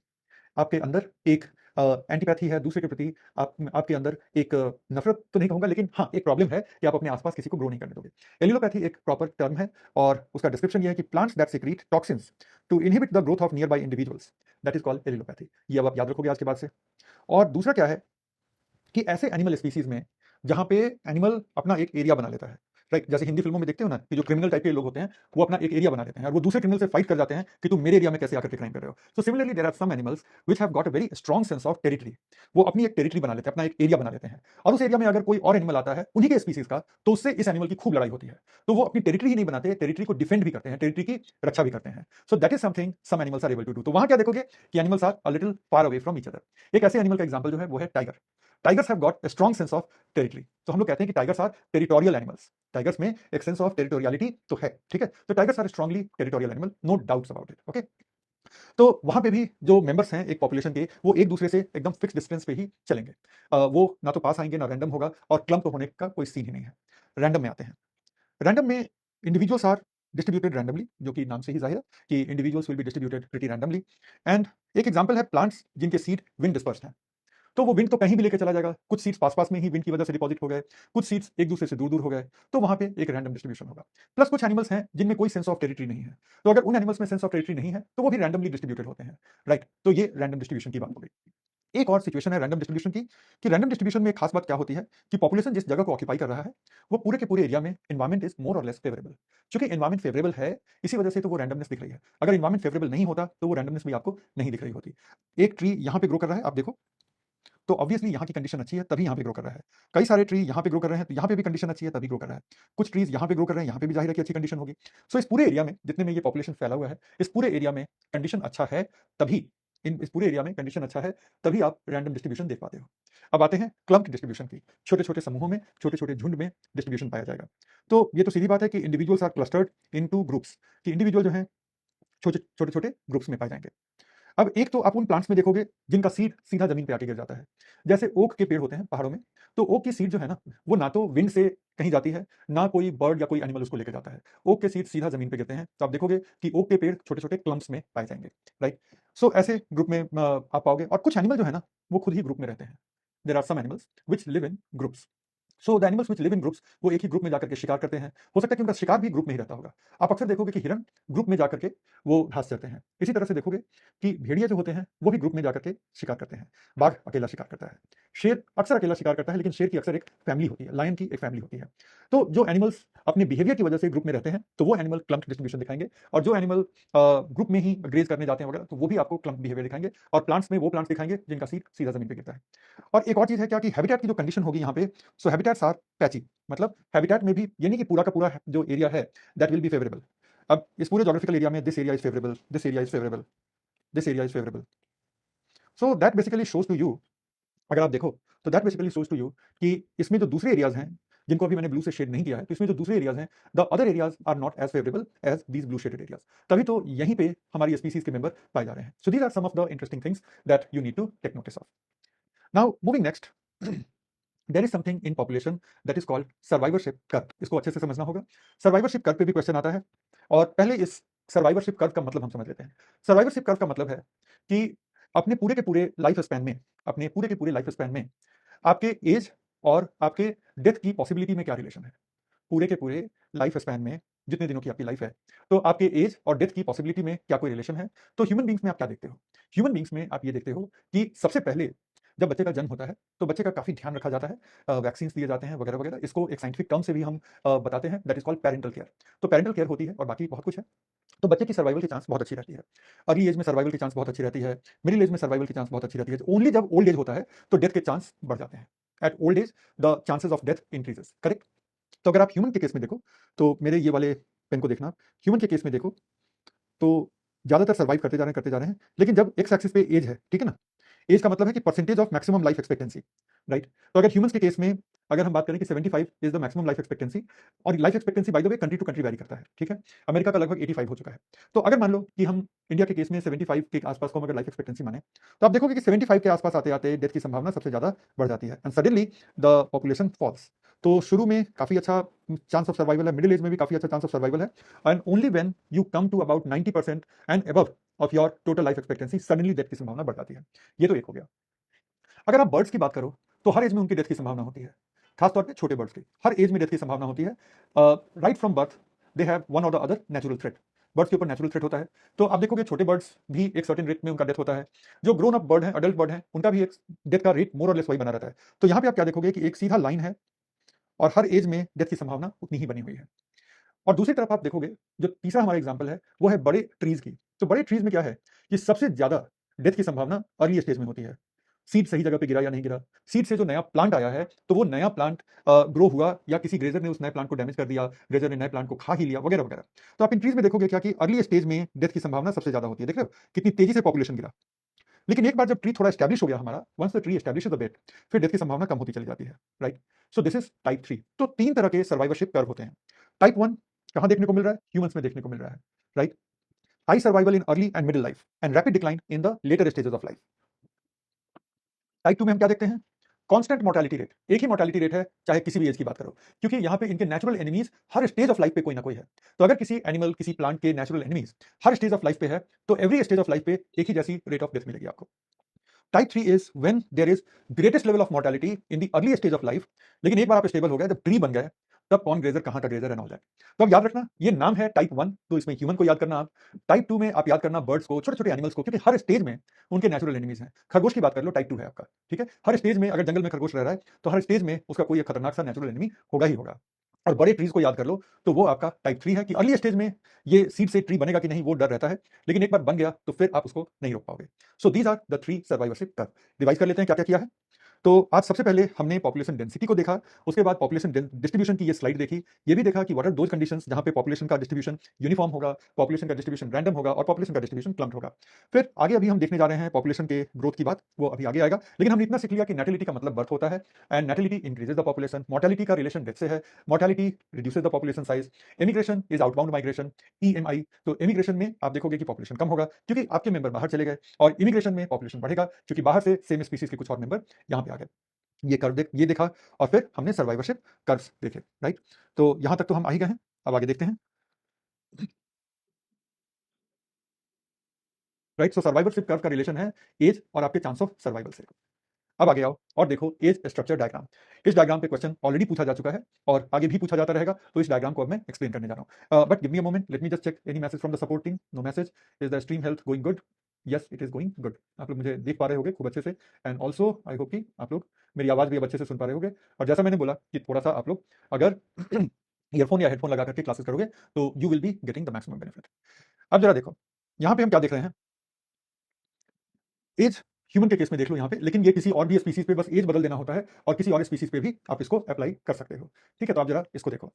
S1: आपके अंदर एक एंटीपैथी है दूसरे के प्रति, आपके अंदर एक नफरत तो नहीं कहूंगा, लेकिन हाँ एक प्रॉब्लम है कि आप अपने आसपास किसी को ग्रो नहीं करने दोगे। एलिलोपैथी एक प्रॉपर टर्म है और उसका डिस्क्रिप्शन ये है कि plants that secrete toxins to inhibit the growth of nearby individuals, that is called allelopathy. ये अब आप याद रखोगे आज के बाद से। और दूसरा क्या है कि ऐसे एनिमल स्पीसीज में जहां पे एनिमल अपना एक एरिया बना लेता है, राइट, जैसे हिंदी फिल्मों में देखते हो ना कि जो क्रिमिनल टाइप के लोग होते हैं वो अपना एक एरिया बना लेते हैं और वो दूसरे क्रिमिनल से फाइट कर जाते हैं कि तुम मेरे एरिया में कैसे आकर के क्राइम कर रहे हो। So similarly there are some animals which have got a very strong sense of territory. वो अपनी एक टेरिटरी बना लेते हैं, अपना एक एरिया बना लेते हैं, और उस एरिया में अगर कोई और एनिमल आता है उन्हीं के स्पीसीज का, तो उससे इस एनिमल की खूब लड़ाई होती है। तो वो अपनी टेरिटरी ही नहीं बनाते, टेरिटरी को डिफेंड भी करते हैं, टेरिटरी की रक्षा भी करते हैं। So that is something some animals are able to do. तो वहां क्या देखोगे कि animals are a little far away from each other. एक ऐसे एनिमल का एग्जांपल जो है वो है tiger. Tigers have got a strong sense of territory. तो हम लोग कहते हैं कि tigers are territorial animals. Tigers में एक सेंस ऑफ टेरिटोरियलिटी तो है, ठीक है। तो tigers are strongly territorial animal, no doubts about it, okay. तो वहां पे भी जो मेंबर्स हैं एक पॉपुलेशन के, वो एक दूसरे से एकदम फिक्स डिस्टेंस पे ही चलेंगे। वो ना तो पास आएंगे ना रैंडम होगा, और क्लम्प होने का कोई सीन ही नहीं है। रैंडम में आते हैं। रैंडम में इंडिविजुअल्स आर डिस्ट्रीब्यूटेड रैंडमली, जो कि नाम से ही जाहिर है कि individuals will be distributed pretty randomly. And एक एग्जांपल है प्लांट्स जिनके सीड विंड डिस्पर्स्ड हैं। तो वो विंड तो कहीं भी लेके चला जाएगा, कुछ सीड्स पास-पास में ही विंड की वजह से डिपॉजिट हो गए, कुछ सीड्स एक दूसरे से दूर-दूर हो गए, तो वहाँ पे एक रैंडम डिस्ट्रीब्यूशन होगा। प्लस कुछ एनिमल्स हैं जिनमें कोई सेंस ऑफ टेरिटरी नहीं है, तो अगर उन एनिमल्स में सेंस ऑफ टेरिटरी नहीं है, तो वो भी रैंडमली डिस्ट्रीब्यूटेड होते हैं, राइट? तो ये रैंडम डिस्ट्रीब्यूशन की बात हो गई। एक और सिचुएशन है रैंडम डिस्ट्रीब्यूशन की, कि रैंडम डिस्ट्रीब्यूशन में एक खास बात क्या होती है कि पॉपुलेशन जिस जगह को ऑक्यूपाई कर रहा है, वो पूरे के पूरे एरिया में एनवायरनमेंट इज मोर और लेस फेवरेबल। चूंकि एनवायरनमेंट फेवरेबल है, इसी वजह से तो वो रैंडमनेस दिख रही है। अगर एनवायरनमेंट फेवरेबल नहीं होता, तो वो रैंडमनेस भी आपको नहीं दिख रही होती। एक ट्री यहाँ पे ग्रो कर रहा है, आप देखो, तो ऑब्वियसली यहाँ की कंडीशन अच्छी है तभी यहाँ पे ग्रो कर रहा है। कई सारे ट्री यहाँ पे ग्रो कर रहे हैं तो यहाँ पे भी कंडीशन अच्छी है तभी ग्रो कर रहा है। कुछ ट्रीज यहाँ पे ग्रो कर रहे हैं, यहाँ पे भी जाहिर है कि अच्छी कंडीशन होगी। सो इस पूरे एरिया में जितने में ये पॉपुलेशन फैला हुआ है, इस पूरे एरिया में कंडीशन अच्छा है, तभी इस पूरे एरिया में कंडीशन अच्छा है, तभी आप रैंडम डिस्ट्रीब्यूशन देख पाते हो। अब आते हैं क्लम्प डिस्ट्रीब्यूशन की। छोटे छोटे समूहों में, छोटे छोटे झुंड में डिस्ट्रीब्यूशन पाया जाएगा। तो ये तो सीधी बात है कि individuals are clustered into groups, कि इंडिविजुअल जो है छोटे छोटे छोटे ग्रुप्स में पाए जाएंगे। अब एक तो आप उन प्लांट्स में देखोगे जिनका सीड सीधा जमीन पे आके गिर जाता है। जैसे ओक के पेड़ होते हैं पहाड़ों में, तो ओक की सीड जो है ना, वो ना तो विंड से कहीं जाती है, ना कोई बर्ड या कोई एनिमल उसको लेके जाता है। ओक के सीड सीधा जमीन पे गिरते हैं, तो आप देखोगे कि ओक के पेड़ छोटे छोटे क्लम्प्स में पाए जाएंगे, राइट। सो ऐसे ग्रुप में आप पाओगे। और कुछ एनिमल जो है ना, वो खुद ही ग्रुप में रहते हैं। There are some animals which live in groups. So the animals which live in groups, वो एक ही ग्रुप में जाकर के शिकार करते हैं। हो सकता है कि उनका शिकार भी ग्रुप में ही रहता होगा। आप अक्सर देखोगे कि हिरन ग्रुप में जाकर के वो घास चरते हैं। इसी तरह से देखोगे कि भेड़िया जो होते हैं वो भी ग्रुप में जाकर के शिकार करते हैं। बाघ अकेला शिकार करता है। शेर अक्सर अकेला शिकार करता है, लेकिन शेर की अक्सर एक फैमिली होती है, लायन की एक फैमिली होती है। तो जो एनिमल्स अपने बिहेवियर की वजह से ग्रुप में रहते हैं, तो वो एनिमल क्लम्प डिस्ट्रीब्यूशन दिखाएंगे। और जो एनिमल ग्रुप में ही ग्रेज करने जाते हैं वगैरह, तो वो भी आपको क्लम्प बिहेवियर दिखाएंगे। और प्लांट्स में वो प्लांट्स दिखाएंगे जिनका सीड सीधा जमीन पे गिरता है। और एक और चीज है क्या कि हैबिटेट की जो कंडीशन होगी यहाँ पे, सो हैबिटेट्स आर पैची। मतलब हैबिटेट में भी ये नहीं कि पूरा का पूरा जो एरिया है दैट विल बी फेवरेबल। अब इस पूरे ज्योग्राफिकल एरिया में this area is favourable, this area is favourable, this area is favourable. So that basically shows to you, अगर आप देखो तो that basically shows to you कि इसमें जो दूसरे एरियाज हैं जिनको अभी मैंने ब्लू से शेड नहीं किया है, तो इसमें जो दूसरे एरियाज हैं, the other areas are not as favourable as these blue shaded areas. तभी तो यहीं पे हमारी स्पीसीज के मेंबर पाए जा रहे हैं। So these are some of the interesting things that you need to take notice of. Now moving next, there is something in population that is called survivorship curve. इसको अच्छे से समझना होगा। सर्वाइवरशिप कर्व पे भी क्वेश्चन आता है, और पहले इस सर्वाइवरशिप कर्व का मतलब हम समझ लेते हैं। सर्वाइवरशिप कर्व का मतलब है कि अपने पूरे के पूरे लाइफ स्पैन में, अपने पूरे के पूरे लाइफ स्पैन में आपके एज और आपके डेथ की पॉसिबिलिटी में क्या रिलेशन है। पूरे के पूरे लाइफ स्पैन में जितने दिनों की आपकी लाइफ है, तो आपके एज और डेथ की पॉसिबिलिटी में क्या कोई रिलेशन है। तो ह्यूमन बींग्स में आप क्या देखते हो? ह्यूमन बींग्स में आप ये देखते हो कि सबसे पहले जब बच्चे का जन्म होता है, तो बच्चे का काफी ध्यान रखा जाता है, वैक्सीन दिए जाते हैं वगैरह वगैरह। इसको एक साइंटिफिक टर्म से भी हम बताते हैं, that is called parental care. तो पेरेंटल केयर होती है और बाकी बहुत कुछ है। तो बच्चे की सर्वाइवल की चांस बहुत अच्छी रहती है। अर्ली एज में सर्वाइवल की चांस बहुत अच्छी रहती है। मिडिल एज में सर्वाइवल की चांस बहुत अच्छी रहती है। ओनली जब ओल्ड एज होता है तो डेथ के चांस बढ़ जाते हैं। At old age the chances of death increases, correct. तो अगर आप ह्यूमन के केस में देखो, तो मेरे ये वाले पेन को देखना, ह्यूमन के केस में देखो, तो ज्यादातर सर्वाइव करते जा रहे हैं, लेकिन जब एक्स एक्सिस पे एज है, ठीक है ना, एज का मतलब है कि percentage of maximum life expectancy, right. तो अगर ह्यूमंस के केस में अगर हम बात करें कि 75 is the maximum life expectancy, और life expectancy by the way country to country vary करता है, ठीक है। अमेरिका का लगभग 85 हो चुका है। तो अगर मान लो कि हम इंडिया के केस में 75 के आसपास को हम अगर लाइफ एक्सपेक्टेंसी माने, तो आप देखोगे कि 75 के आसपास आते आते डेथ की संभावना सबसे ज्यादा बढ़ जाती है, and suddenly the population falls. तो शुरू में काफी अच्छा चांस ऑफ सर्वाइवल है, मिडिल एज में भी काफी अच्छा चांस ऑफ सर्वाइवल है, and only when you come to about 90% and above of your total life expectancy suddenly death की संभावना बढ़ जाती है। ये तो एक हो गया। अगर आप बर्ड्स की बात करो तो हर एज में उनकी डेथ की संभावना होती है, खासतौर पे छोटे बर्ड्स की हर एज में डेथ की संभावना होती है। Right from birth they have one or the other natural threat, birds के ऊपर नेचुरल थ्रेट होता है। तो आप देखोगे छोटे बर्ड्स भी एक सर्टेन रेट में उनका डेथ होता है, जो ग्रोन अप बर्ड है, अडल्ट बर्ड है, उनका भी एक डेथ का रेट मोर और लेस वही बना रहता है। तो यहाँ पे आप क्या देखोगे कि एक सीधा लाइन है और हर एज में डेथ की संभावना उतनी ही बनी हुई है। और दूसरी तरफ आप देखोगे जो तीसरा हमारा एग्जाम्पल है वो है बड़े ट्रीज की। तो बड़े ट्रीज में क्या है कि सबसे ज्यादा डेथ की संभावना अर्ली स्टेज में होती है। सीड सही जगह पे गिरा या नहीं गिरा, सीड से जो नया प्लांट आया है तो वो नया प्लांट ग्रो हुआ या किसी ग्रेजर ने उस नए प्लांट को डैमेज कर दिया, ग्रेजर ने नए प्लांट को खा ही लिया, वगैरह वगैरह। तो आप इन ट्रीज में देखोगे क्या कि अर्ली स्टेज में डेथ की संभावना सबसे ज्यादा होती है। देख रहे हो कितनी तेजी से पॉपुलेशन गिरा। लेकिन एक बार जब ट्री थोड़ा एस्टैब्लिश हो गया हमारा, once the tree establish the bed, फिर डेथ की संभावना कम होती चली जाती है, right. So this is type 3। तो तीन तरह के सर्वाइवरशिप कर्व होते हैं। टाइप 1 कहां देखने को मिल रहा है? ह्यूमंस में देखने को मिल रहा है, right. High survival in early and middle life and rapid decline in the later stages of life. Type 2 में हम क्या देखते हैं? कांस्टेंट मोर्टेलिटी रेट, एक ही मोर्टेलिटी रेट है चाहे किसी भी एज की बात करो, क्योंकि यहाँ पे इनके natural enemies her stage of life पे कोई ना कोई है। तो अगर किसी एनिमल किसी प्लांट के natural enemies her stage of life पे है तो एवरी स्टेज ऑफ लाइफ पे एक ही जैसी रेट ऑफ डेथ मिलेगी आपको। Type 3 is when there is greatest level of mortality in the early stage of life, लेकिन एक बार आप स्टेबल हो गए, जब ट्री बन गए, तब कौन ग्रेजर कहां का ग्रेजर एंड ऑल दैट। तो अब याद रखना ये नाम है टाइप 1, तो इसमें ह्यूमन को याद करना आप। टाइप 2 में आप याद करना बर्ड्स को, छोटे छोटे एनिमल्स को, क्योंकि हर स्टेज में उनके नेचुरल एनिमीज हैं। खरगोश की बात कर लो, टाइप 2 है आपका, ठीक है। हर स्टेज में अगर जंगल में खरगोश रह रहा है तो हर स्टेज में उसका कोई एक खतरनाक सा नेचुरल एनिमी होगा ही होगा। और बड़े ट्रीज को याद कर लो तो वो आपका टाइप 3 है कि अर्ली स्टेज में ये सीड से ट्री बनेगा कि नहीं वो डर रहता है, लेकिन एक बार बन गया तो फिर आप उसको नहीं रोक पाओगे। So these are the 3 survivorship curve. Revise कर लेते हैं क्या क्या किया है। तो आज सबसे पहले हमने पॉपुलेशन डेंसिटी को देखा, उसके बाद पॉपुलेशन डिस्ट्रीब्यूशन की ये स्लाइड देखी, ये भी देखा कि व्हाट आर दोज कंडीशंस जहां पे पॉपुलेशन का डिस्ट्रीब्यूशन यूनिफॉर्म होगा, पॉपुलेशन का डिस्ट्रीब्यूशन रैंडम होगा और पॉपुलेशन का डिस्ट्रीब्यूशन क्लम्प्ड होगा। फिर आगे अभी हम देखने जा रहे हैं पॉपुलेशन के ग्रोथ की बात, वो अभी आगे आएगा, लेकिन हमने इतना सीख लिया कि नेटिलिटी का मतलब बर्थ होता है and natality increases the population, mortality का रिलेशन डेथ से है, mortality reduces the population size, emigration is outbound migration, EMI. तो इमिग्रेशन में आप देखोगे कि पॉपुलेशन कम होगा क्योंकि आपके मेंबर बाहर चले गए, और इमिग्रेशन में पॉपुलेशन बढ़ेगा क्योंकि बाहर से सेम स्पीसीज के कुछ और मेंबर यहां पे आ गए। ये कर्व देख ये देखा, और फिर हमने सर्वाइवरशिप कर्व्स देखे, राइट। तो यहां तक तो हम आ ही गए हैं, अब आगे देखते हैं, राइट। सो सर्वाइवरशिप कर्व का रिलेशन है एज और आपके चांस ऑफ सर्वाइवल से। अब आगे आओ और देखो एज स्ट्रक्चर डायग्राम। इस डायग्राम पे क्वेश्चन ऑलरेडी पूछा जा चुका है और आगे भी पूछा जाता रहेगा, तो इस डायग्राम को अब मैं एक्सप्लेन करने जा रहा हूं। But give me a moment, let me just check any message from the support team. No message. Is the stream health going good? Yes it is going good. आप लोग मुझे देख पा रहे होगे खूब अच्छे से, एंड ऑल्सो आई होप कि आप लोग मेरी आवाज भी अब अच्छे से सुन पा रहे होगे। और जैसा मैंने बोला कि थोड़ा सा आप लोग अगर ईयरफोन या हेडफोन लगा करके क्लासेस करोगे तो you will be getting the maximum benefit. अब जरा देखो यहाँ पे हम क्या देख रहे हैं, एज ह्यूमन के केस में देख लो यहाँ पे, लेकिन ये किसी और भी स्पीसीज पे बस एज बदल देना होता है और किसी और स्पीसीज पे भी आप इसको अप्लाई कर सकते हो, ठीक है। तो आप जरा इसको देखो,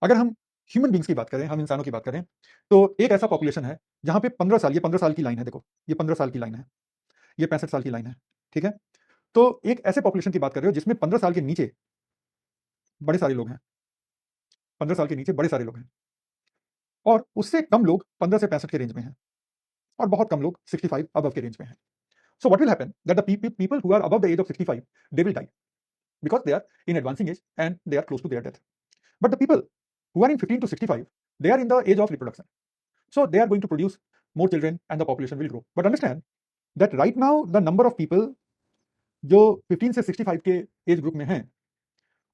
S1: अगर हम ह्यूमन बींग्स की बात करें, हम इंसानों की बात करें, तो एक ऐसा पॉपुलेशन है जहां पे 15 साल, ये 15 साल की लाइन है, देखो ये 15 साल की लाइन है, ये 65 साल की लाइन है, ठीक है। तो एक ऐसे पॉपुलेशन की बात कर रहे हो जिसमें 15 साल के नीचे बड़े सारे लोग हैं, 15 साल के नीचे बड़े सारे लोग हैं, और उससे कम लोग 15 से 65 के रेंज में हैं, और बहुत कम लोग 65 अबव के रेंज में हैं। So what will happen that the people who are above the age of 65 they will die because they are in advancing age and they are close to their death. But the people who are in 15 to 65, they are in the age of reproduction. So they are going to produce more children and the population will grow. But understand that right now the number of people जो 15 से 65 के एज ग्रुप में हैं,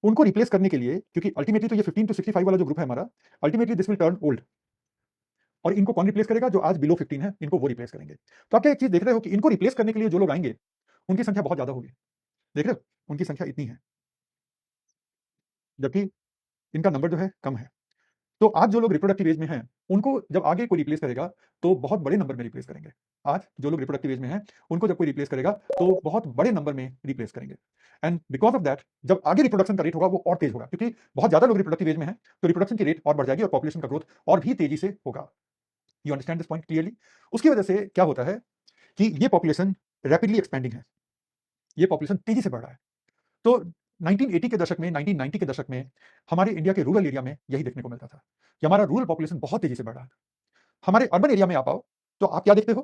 S1: उनको रिप्लेस करने के लिए, क्योंकि अल्टीमेटली तो ये 15 टू 65 वाला जो ग्रुप है हमारा, ultimately this will turn old, और इनको कौन रिप्लेस करेगा? जो आज बिलो 15 है, इनको वो रिप्लेस करेंगे। तो आप क्या एक चीज देख रहे हो कि इनको रिप्लेस करने के लिए जो लोग आएंगे उनकी संख्या बहुत ज्यादा होगी, देख रहे हो उनकी संख्या इतनी है, जबकि इनका नंबर जो है कम है। तो आज जो लोग रिप्रोडक्टिव एज में हैं, उनको जब आगे कोई रिप्लेस करेगा तो बहुत बड़े नंबर में रिप्लेस करेंगे। आज जो लोग रिप्रोडक्टिव एज में हैं, उनको जब कोई रिप्लेस करेगा तो बहुत बड़े नंबर में रिप्लेस करेंगे, एंड बिकॉज ऑफ दैट जब आगे रिप्रोडक्शन का रेट होगा वो और तेज होगा, क्योंकि बहुत ज्यादा लोग रिप्रोडक्टिव एज में हैं तो रिप्रोडक्शन की रेट और बढ़ जाएगी और पॉपुलेशन का ग्रोथ और भी तेजी से होगा। You understand this point clearly? उसकी वजह से क्या होता है कि ये पॉपुलेशन रैपिडली एक्सपेंडिंग है, ये पॉपुलेशन तेजी से बढ़ रहा है। तो 1980 के दशक में, 1990 के दशक में हमारे इंडिया के रूरल एरिया में यही देखने को मिलता था कि हमारा रूरल पॉपुलेशन बहुत तेजी से बढ़ रहा है। हमारे अर्बन एरिया में आप आओ तो आप क्या देखते हो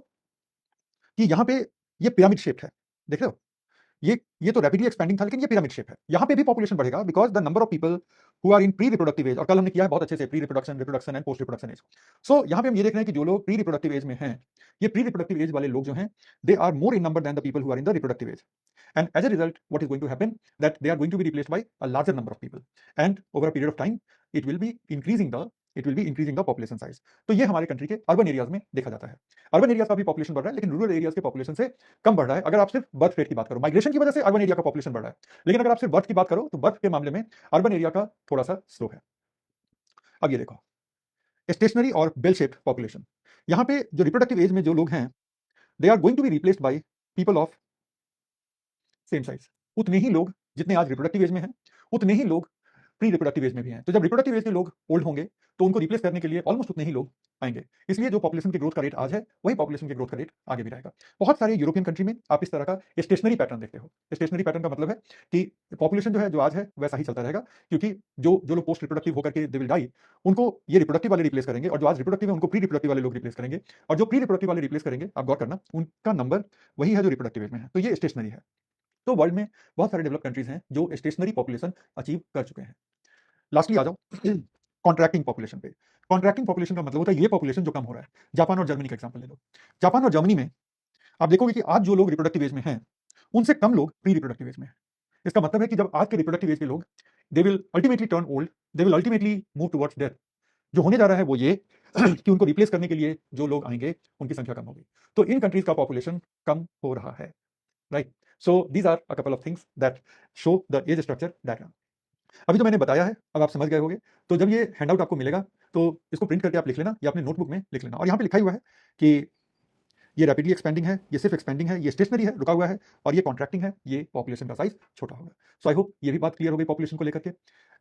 S1: कि यहाँ पे ये पिरामिड शेप है, देख रहे हो? ये तो रैपिडली एक्सपेंडिंग था, लेकिन ये पिरामिड शेप है। यहाँ पे भी पॉपुलेशन बढ़ेगा because the number of people who are in pre reproductive age, और कल हमने किया है बहुत अच्छे से pre reproduction, reproduction and post reproduction age. So यहाँ पे हम ये देख रहे हैं कि जो लोग प्री रिप्रोडक्टिव एज में हैं, ये प्री रिप्रोडक्टिव एज वाले लोग जो हैं, they are more in number than the people who are in the reproductive age. And as a result, what is going to happen that they are going to be replaced by a larger number of people, and over a period of time, it will be increasing the population size. तो ये हमारे कंट्री के अर्बन एरियाज में देखा जाता है। अर्बन एरियाज का भी पॉपुलेशन बढ़ रहा है, लेकिन रूरल एरियाज के पॉपुलेशन से कम बढ़ रहा है। अगर आप सिर्फ बर्थ रेट की बात करो, माइग्रेशन की वजह से अर्बन एरिया का पॉपुलेशन बढ़ रहा है, लेकिन अगर आप सिर्फ बर्थ की बात करो तो बर्थ के मामले में अर्बन एरिया का थोड़ा सा स्लो है। अब ये देखो, स्टेशनरी और बेल शेप्ड पॉपुलेशन। यहाँ पे जो रिप्रोडक्टिव एज में जो लोग हैं, they are going to be replaced by people of same size. उतने ही लोग जितने आज रिप्रोडक्टिव एज में हैं, उतने ही लोग प्री रिप्रोडक्टिव एज में भी हैं। तो जब रिप्रोडक्टिव एज के लोग ओल्ड होंगे तो उनको रिप्लेस करने के लिए ऑलमोस्ट उतने ही लोग आएंगे। इसलिए जो पॉपुलेशन की ग्रोथ का रेट आज है, वही पॉपुलेशन की ग्रोथ का रेट आगे भी रहेगा। बहुत सारे यूरोपियन कंट्री में आप इस तरह का स्टेशनरी पैटर्न देखते हो। स्टेशनरी पैटर्न का मतलब है कि पॉपुलेशन जो है, जो आज है वैसा ही चलता रहेगा, क्योंकि जो जो लोग पोस्ट रिप्रोडक्टिव होकर के दे विल डाई, उनको ये रिप्रोडक्टिव वाले रिप्लेस करेंगे, और जो आज रिप्रोडक्टिव है उनको प्री रिप्रोडक्टिव वाले लोग रिप्लेस करेंगे, और जो प्री रिप्रोडक्टिव वाले रिप्लेस करेंगे, आप गौर करना, उनका नंबर वही है जो रिप्रोडक्टिव एज में है। तो ये स्टेशनरी है। तो वर्ल्ड में बहुत सारे डेवलप कंट्रीज हैं जो स्टेशनरी पॉपुलेशन अचीव कर चुके हैं। लास्टली आ जाओ कॉन्ट्रैक्टिंग पॉपुलेशन पे। कॉन्ट्रैक्टिंग पॉपुलेशन का मतलब होता है ये पॉपुलेशन जो कम हो रहा है। जापान और जर्मनी का एग्जांपल ले लो। जापान और जर्मनी में आप देखोगे कि आज जो लोग रिप्रोडक्टिव एज में हैं, उनसे कम लोग प्री रिप्रोडक्टिव एज में हैं। इसका मतलब है कि जब आज के रिप्रोडक्टिव एज के लोग, they will ultimately turn old, they will ultimately move towards death. जो होने जा रहा है वो ये कि उनको रिप्लेस करने के लिए जो लोग आएंगे, उनकी संख्या कम होगी। तो इन कंट्रीज का पॉपुलेशन कम हो रहा है, right? So these are a couple of things that show the age structure diagram. अभी तो मैंने बताया है, अब आप समझ गए होंगे। तो जब ये हैंडआउट आपको मिलेगा तो इसको प्रिंट करके आप लिख लेना या अपने नोटबुक में लिख लेना, और यहाँ पे लिखा हुआ है कि ये रैपिडली एक्सपेंडिंग है, ये सिर्फ एक्सपेंडिंग है, ये स्टेशनरी है, रुका हुआ है, और ये कॉन्ट्रैक्टिंग है, ये पॉपुलेशन का साइज छोटा होगा। सो आई होप ये भी बात क्लियर हो गई पॉपुलेशन को लेकर के।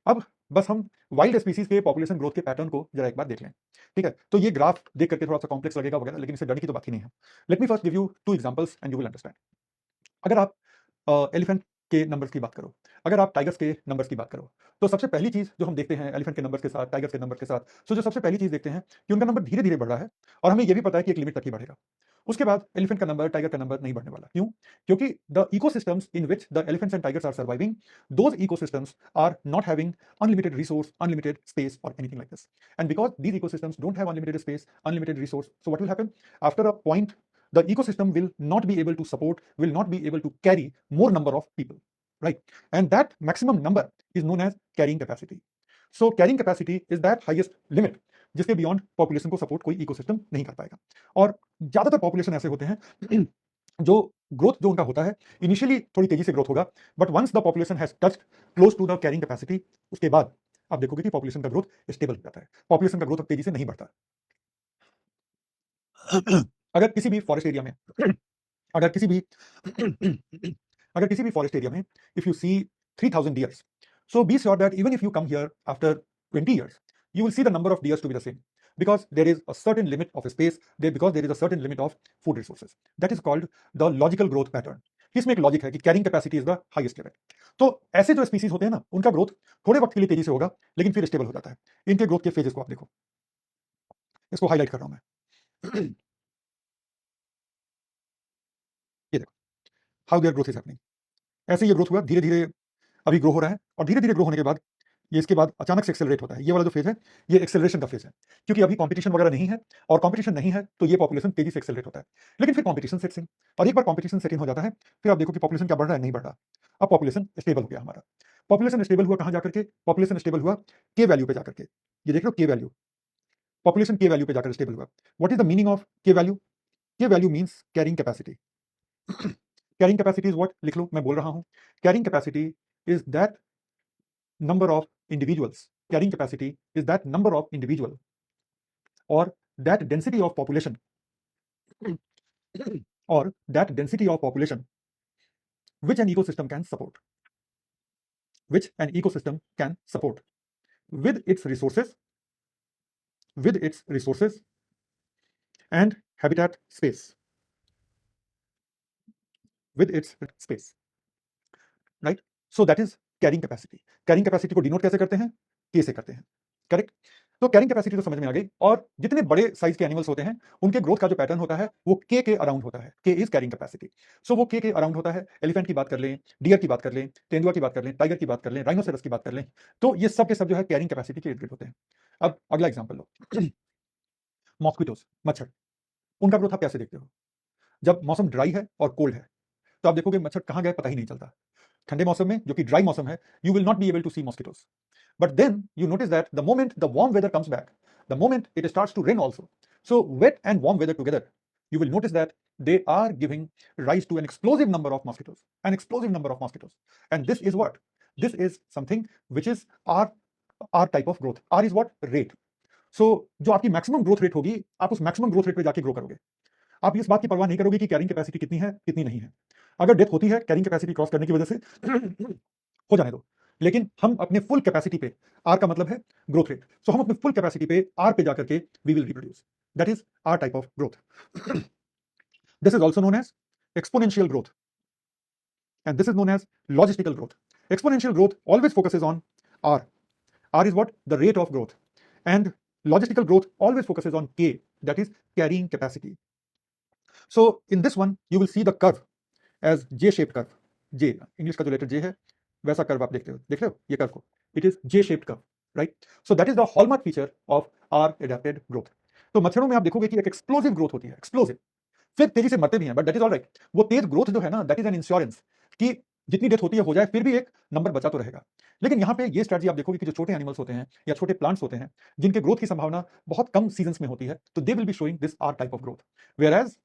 S1: अब बस हम वाइल्ड स्पीसीज के पॉपुलेशन ग्रोथ के पैटर्न को जरा एक बार देख लें, ठीक है? तो ये ग्राफ देख करके थोड़ा सा कॉम्प्लेक्स लगेगा वगैरह, लेकिन इससे डरने की तो बात ही नहीं है। Let me first give you 2 examples and you will understand. अगर आप एलिफेंट के नंबर्स की बात करो, अगर आप टाइगर्स के नंबर्स की बात करो, तो सबसे पहली चीज जो हम देखते हैं एलिफेंट के नंबर्स के साथ, टाइगर्स के नंबर के साथ, जो सबसे पहली चीज देखते हैं कि उनका नंबर धीरे धीरे बढ़ रहा है, और हमें यह भी पता है कि एक लिमिट तक ही बढ़ेगा। उसके बाद एलिफेंट का नंबर, टाइगर का नंबर नहीं बढ़ने वाला। क्यों? क्योंकि the ecosystems in which the elephants and tigers are surviving, those ecosystems are not having unlimited resource, unlimited space or anything like this. And because these ecosystems don't have unlimited space, unlimited resource, so what will happen? After a point, the ecosystem will not be able to support, will not be able to carry more number of people, right? And that maximum number is known as carrying capacity. So carrying capacity is that highest limit जिसके बियॉन्ड पॉपुलेशन को सपोर्ट कोई इकोसिस्टम नहीं कर पाएगा। और ज्यादातर पॉपुलेशन ऐसे होते हैं जो ग्रोथ जो उनका होता है, इनिशियली थोड़ी तेजी से ग्रोथ होगा, but once the population has touched close to the carrying capacity, उसके बाद आप देखोगे कि पॉपुलेशन का ग्रोथ स्टेबल हो जाता है, पॉपुलेशन का ग्रोथ अब तेजी से नहीं बढ़ता। अगर किसी भी फॉरेस्ट एरिया में अगर किसी भी अगर किसी भी फॉरेस्ट एरिया में if you see 3000 deers, so be sure that even if you come here after 20 years, you will see the number of deers to be the same, because there is a certain limit of space there, because there is a certain limit of food resources. That is called the logical growth pattern. इसमें एक लॉजिक है कि carrying capacity is the highest level. तो ऐसे जो स्पीसीज होते हैं ना, उनका ग्रोथ थोड़े वक्त के लिए तेजी से होगा, लेकिन फिर स्टेबल हो जाता है। इनके ग्रोथ के फेजेस को आप देखो, इसको हाईलाइट कर रहा हूं मैं। ये देखो how their growth is happening. ऐसे ये ग्रोथ हुआ, धीरे धीरे अभी ग्रो हो रहा है, और धीरे धीरे ग्रो होने के बाद ये इसके बाद अचानक से एक्सेलरेट होता है। ये वाला जो फेज है, ये एक्सेलरेशन का फेज है, क्योंकि अभी कंपटीशन वगैरह नहीं है, और कंपटीशन नहीं है तो ये पॉपुलेशन तेजी से एक्सेलरेट होता है। लेकिन फिर कंपटीशन सेट्स इन, और एक बार कंपटीशन सेट इन हो जाता है, फिर आप देखो कि पॉपुलेशन क्या बढ़ रहा है, नहीं बढ़ रहा। अब पॉपुलेशन स्टेबल हो गया हमारा। पॉपुलेशन स्टेबल हुआ कहां जाकर के? पॉपुलेशन स्टेबल हुआ के वैल्यू पे जाकर के। ये देख लो के वैल्यू, पॉपुलेशन के वैल्यू पे जाकर स्टेबल हुआ। What is the meaning of के वैल्यू? के value means carrying capacity. Carrying capacity is what, लिख लो, मैं बोल रहा हूं। Carrying capacity is that number of individuals, carrying capacity is that number of individual or that density of population or that density of population which an ecosystem can support, which an ecosystem can support with its resources, with its resources and habitat space with its space, right? So that is carrying capacity. Carrying capacity को डिनोट कैसे करते हैं? के से करते हैं, करेक्ट? तो कैरिंग कैपेसिटी तो समझ में आ गई। और जितने बड़े साइज के एनिमल्स होते हैं उनके ग्रोथ का जो पैटर्न होता है वो के अराउंड होता है। के इज कैरिंग कैपेसिटी। सो वो के अराउंड होता है। एलिफेंट की बात कर लें, डियर की बात कर लें, तेंदुआ की बात कर लें, टाइगर की बात कर लें, राइनोसेरस की बात कर लें, तो ये सब के सब जो है कैरिंग कैपेसिटी के इर्द गिर्द होते हैं। अब अगला एग्जाम्पल लो, मॉस्किटोज, मच्छर, उनका ग्रोथ आप कैसे देखते हो? जब मौसम ड्राई है और कोल्ड है तो आप देखोगे मच्छर कहाँ गए पता ही नहीं चलता। ठंडे मौसम में जो कि ड्राई मौसम है, you will not be able to see mosquitoes. But then you notice that the moment the warm weather comes back, the moment it starts to rain also, so wet and warm weather together, you will notice that they are giving rise to an explosive number of mosquitoes, an explosive number of mosquitoes. And this is what? This is something which is R type of growth. R is what? Rate. So जो आपकी मैक्सिमम ग्रोथ रेट होगी, आप उस मैक्सिमम ग्रोथ रेट पे जाके ग्रो करोगे। आप इस बात की परवाह नहीं करोगे कि कैरिंग कैपेसिटी कितनी है कितनी नहीं है। अगर डेथ होती है कैरिंग कैपेसिटी क्रॉस करने की वजह से हो जाने दो, लेकिन हम अपने फुल कैपेसिटी पे, आर का मतलब है ग्रोथ रेट, सो हम अपने फुल कैपेसिटी पे आर पे जाकर के we will reproduce. That is R type of growth. This is also known as exponential growth and this is known as logistical growth. Exponential growth always focuses on R. R is what? The rate of growth. And logistical growth always focuses on K, that is carrying capacity. So in this one you will see the curve as J-shaped curve. J, English का जो लेटर J है वैसा कर्व आप देखते हो, देख रहे हो ये कर्व को? It is J-shaped curve, right? So that is the hallmark feature of r adapted growth. तो मच्छरों में आप देखोगे कि एक एक्सप्लोसिव ग्रोथ होती है, एक्सप्लोसिव, फिर तेजी से मरते भी हैं, but that is all right. वो तेज ग्रोथ जो है ना, दैट इज एन इंश्योरेंस कि जितनी डेथ होती है हो जाए, फिर भी एक नंबर बचा तो रहेगा। लेकिन यहाँ पे ये स्ट्रेटजी आप देखोगे कि जो छोटे एनिमल्स होते हैं या छोटे प्लांट्स होते हैं जिनके ग्रोथ की संभावना बहुत कम सीजन्स में होती है, तो they will be showing this r type of growth. Whereas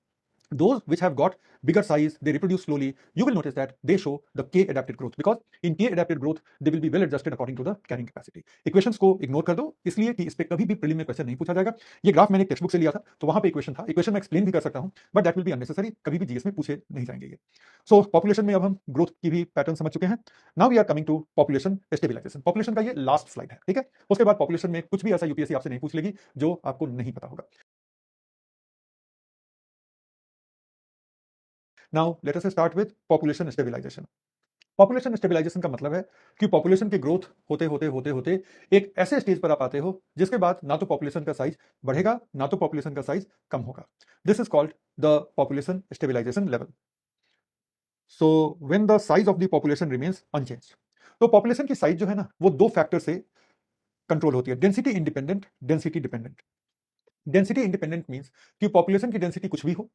S1: those which have got bigger size, they reproduce slowly, you will notice that they show the K adapted growth, because in K adapted growth they will be well adjusted according to the carrying capacity. Equations को इग्नोर कर दो, इसलिए कि इस पे कभी भी प्रीलिम में क्वेश्चन नहीं पूछा जाएगा। ये ग्राफ मैंने टेक्स्ट बुक से लिया था, तो वहां पे इक्वेशन था, इक्वेशन मैं एक्सप्लेन भी कर सकता हूं, but that will B unnecessary, कभी भी जीएस में पूछे नहीं जाएंगे ये। सो पॉपुलेशन में अब हम ग्रोथ की भी पैटर्न समझ चुके हैं। Now we are coming to population stabilisation. Population का ये लास्ट स्लाइड है, ठीक है? उसके बाद पॉपुलेशन में कुछ भी ऐसा यूपीएससी आपसे नहीं पूछ लेगी जो आपको नहीं पता होगा। Now let us start with population stabilization. Population stabilisation का मतलब है कि पॉपुलेशन की ग्रोथ होते होते होते होते एक ऐसे स्टेज पर आप आते हो जिसके बाद ना तो पॉपुलेशन का साइज बढ़ेगा ना तो पॉपुलेशन का साइज कम होगा। This is called the population stabilisation level. So when the size of the population remains unchanged, तो पॉपुलेशन की साइज जो है ना वो दो फैक्टर से कंट्रोल होती है, density independent, density dependent. Density independent means कि पॉपुलेशन की डेंसिटी कुछ भी हो,